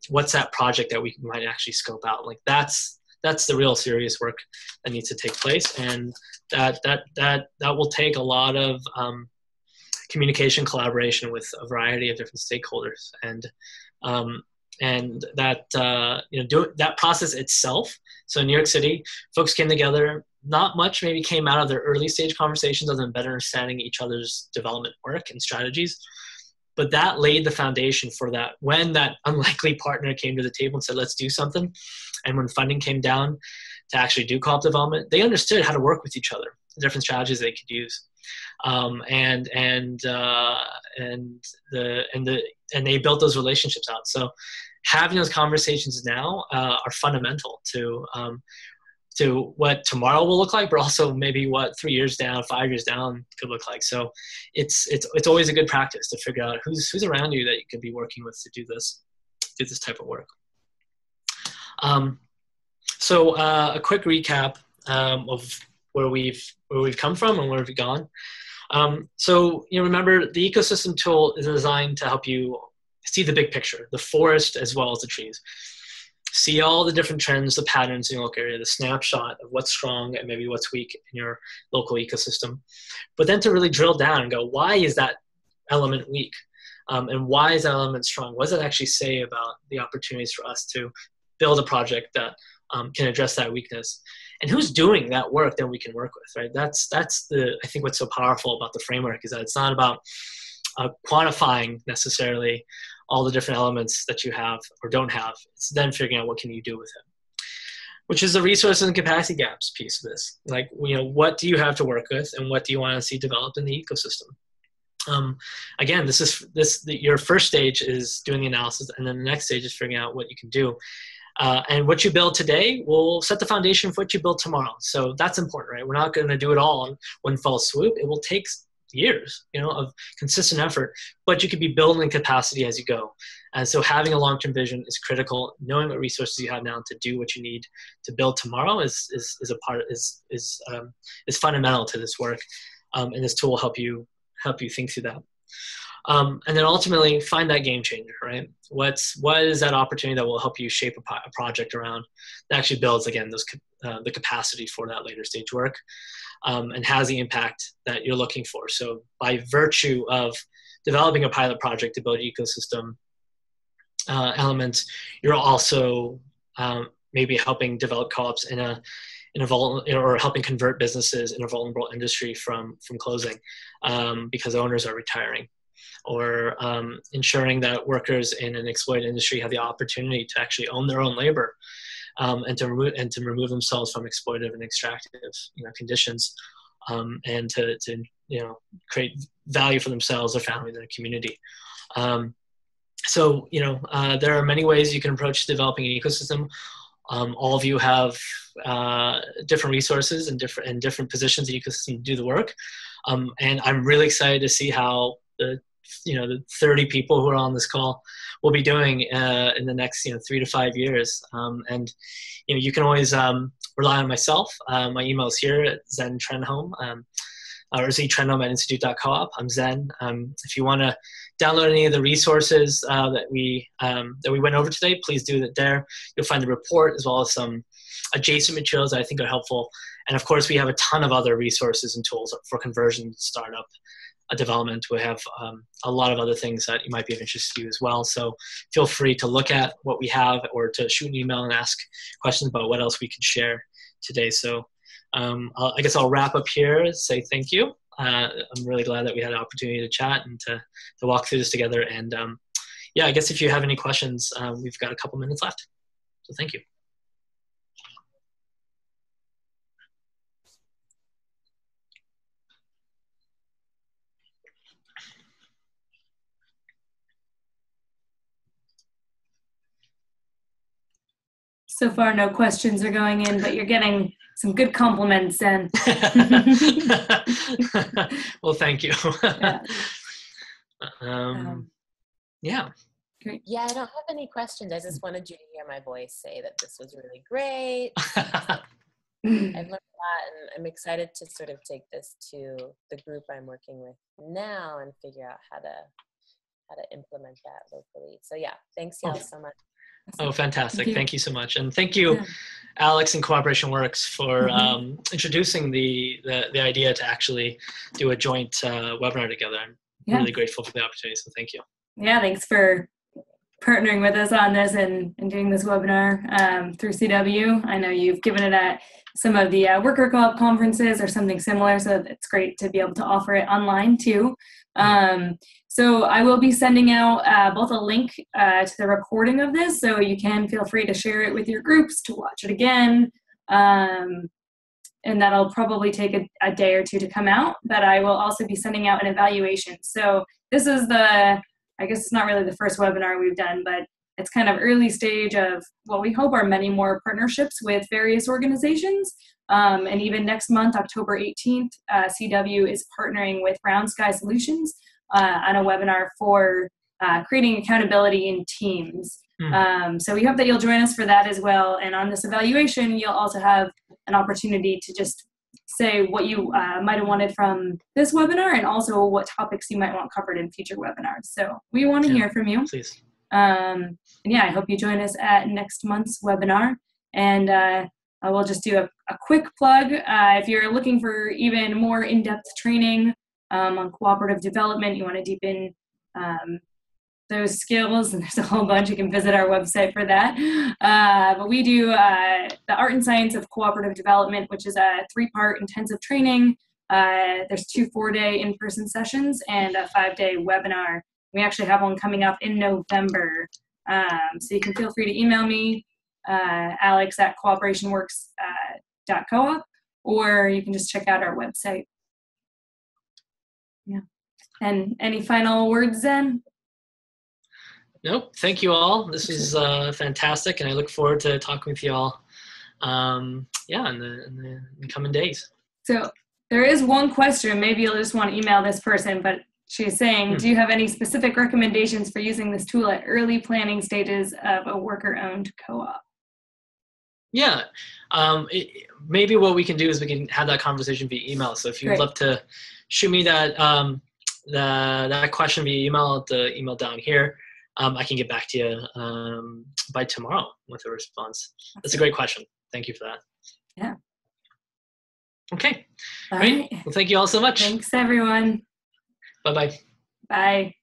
What's that project that we might actually scope out? Like that's the real serious work that needs to take place, and that will take a lot of communication, collaboration with a variety of different stakeholders, and that that process itself. So in New York City, folks came together. Not much maybe came out of their early stage conversations other than better understanding each other's development work and strategies. But that laid the foundation for that when that unlikely partner came to the table and said, let's do something. And when funding came down to actually do co-op development, they understood how to work with each other, the different strategies they could use. And they built those relationships out. So having those conversations now are fundamental to what tomorrow will look like, but also maybe what 3 years down, 5 years down could look like. So it's always a good practice to figure out who's around you that you could be working with to do this type of work. So a quick recap of where we've come from and where we've gone. So remember, the ecosystem tool is designed to help you see the big picture, the forest as well as the trees. See all the different trends, the patterns in your local area, the snapshot of what's strong and maybe what's weak in your local ecosystem. But then to really drill down and go, why is that element weak? And why is that element strong? What does it actually say about the opportunities for us to build a project that can address that weakness? And who's doing that work that we can work with, right? That's I think what's so powerful about the framework is that it's not about quantifying necessarily all the different elements that you have or don't have. It's then figuring out what can you do with it, which is the resources and capacity gaps piece of this. Like, what do you have to work with and what do you want to see developed in the ecosystem? Again, your first stage is doing the analysis, and then the next stage is figuring out what you can do. And what you build today will set the foundation for what you build tomorrow. So that's important, right? We're not going to do it all in one fell swoop. It will take years, of consistent effort, but you could be building capacity as you go. And so having a long-term vision is critical. Knowing what resources you have now to do what you need to build tomorrow is fundamental to this work. And this tool will help you think through that. And then ultimately find that game changer, right? What is that opportunity that will help you shape a project around that actually builds, again, the capacity for that later stage work, and has the impact that you're looking for. So by virtue of developing a pilot project to build ecosystem elements, you're also maybe helping develop co-ops or helping convert businesses in a vulnerable industry from closing because owners are retiring, or ensuring that workers in an exploited industry have the opportunity to actually own their own labor, and to remove themselves from exploitative and extractive conditions, and to create value for themselves, their family, their community. So there are many ways you can approach developing an ecosystem. All of you have different resources and different positions in the ecosystem to do the work, and I'm really excited to see how the the 30 people who are on this call will be doing in the next 3 to 5 years. And you can always rely on myself. My email is here at Zen Trenholm, or ztrenholm@institute.coop. I'm Zen. If you want to download any of the resources that we went over today, please do that there. You'll find the report as well as some adjacent materials that I think are helpful. And of course, we have a ton of other resources and tools for conversion, startup, development. We have a lot of other things that might be of interest to you as well. So feel free to look at what we have or to shoot an email and ask questions about what else we can share today. So I guess I'll wrap up here, say thank you. I'm really glad that we had an opportunity to chat and to walk through this together. And I guess if you have any questions, we've got a couple minutes left. So thank you. So far, no questions are going in, but you're getting some good compliments, and well, thank you. Yeah. Great. Yeah, I don't have any questions. I just wanted you to hear my voice say that this was really great. I've learned a lot, and I'm excited to sort of take this to the group I'm working with now and figure out how to implement that locally. So yeah, thanks y'all so much. Oh, fantastic. Thank you so much. And thank you, Alex and CooperationWorks, for introducing the idea to actually do a joint webinar together. I'm really grateful for the opportunity, so thank you. Yeah, thanks for partnering with us on this and doing this webinar through CW. I know you've given it at some of the worker co-op conferences or something similar, so it's great to be able to offer it online too. So I will be sending out both a link to the recording of this, so you can feel free to share it with your groups to watch it again. And that'll probably take a day or two to come out, but I will also be sending out an evaluation. So this is I guess it's not really the first webinar we've done, but it's kind of early stage of what we hope are many more partnerships with various organizations. And even next month, October 18th, CW is partnering with Round Sky Solutions on a webinar for creating accountability in teams. So we hope that you'll join us for that as well. And on this evaluation, you'll also have an opportunity to just say what you might have wanted from this webinar and also what topics you might want covered in future webinars. So we want to hear from you. Please. And I hope you join us at next month's webinar. And I will just do a quick plug. If you're looking for even more in-depth training on cooperative development, you want to deepen those skills, and there's a whole bunch. You can visit our website for that. But we do the Art and Science of Cooperative Development, which is a 3-part intensive training. There's 2 4-day in-person sessions and a 5-day webinar. We actually have one coming up in November. So you can feel free to email me, Alex at CooperationWorks.coop, or you can just check out our website. Yeah. And any final words, Zen? Nope. Thank you all. This is fantastic, and I look forward to talking with you all. In the coming days. So there is one question. Maybe you'll just want to email this person, but she's saying, do you have any specific recommendations for using this tool at early planning stages of a worker-owned co-op? Yeah. Maybe what we can do is we can have that conversation via email. So if you'd love to shoot me that that question via email at the email down here, I can get back to you by tomorrow with a response. That's a great question. Thank you for that. Yeah. Okay. All great. Right. Well, thank you all so much. Thanks, everyone. Bye-bye. Bye.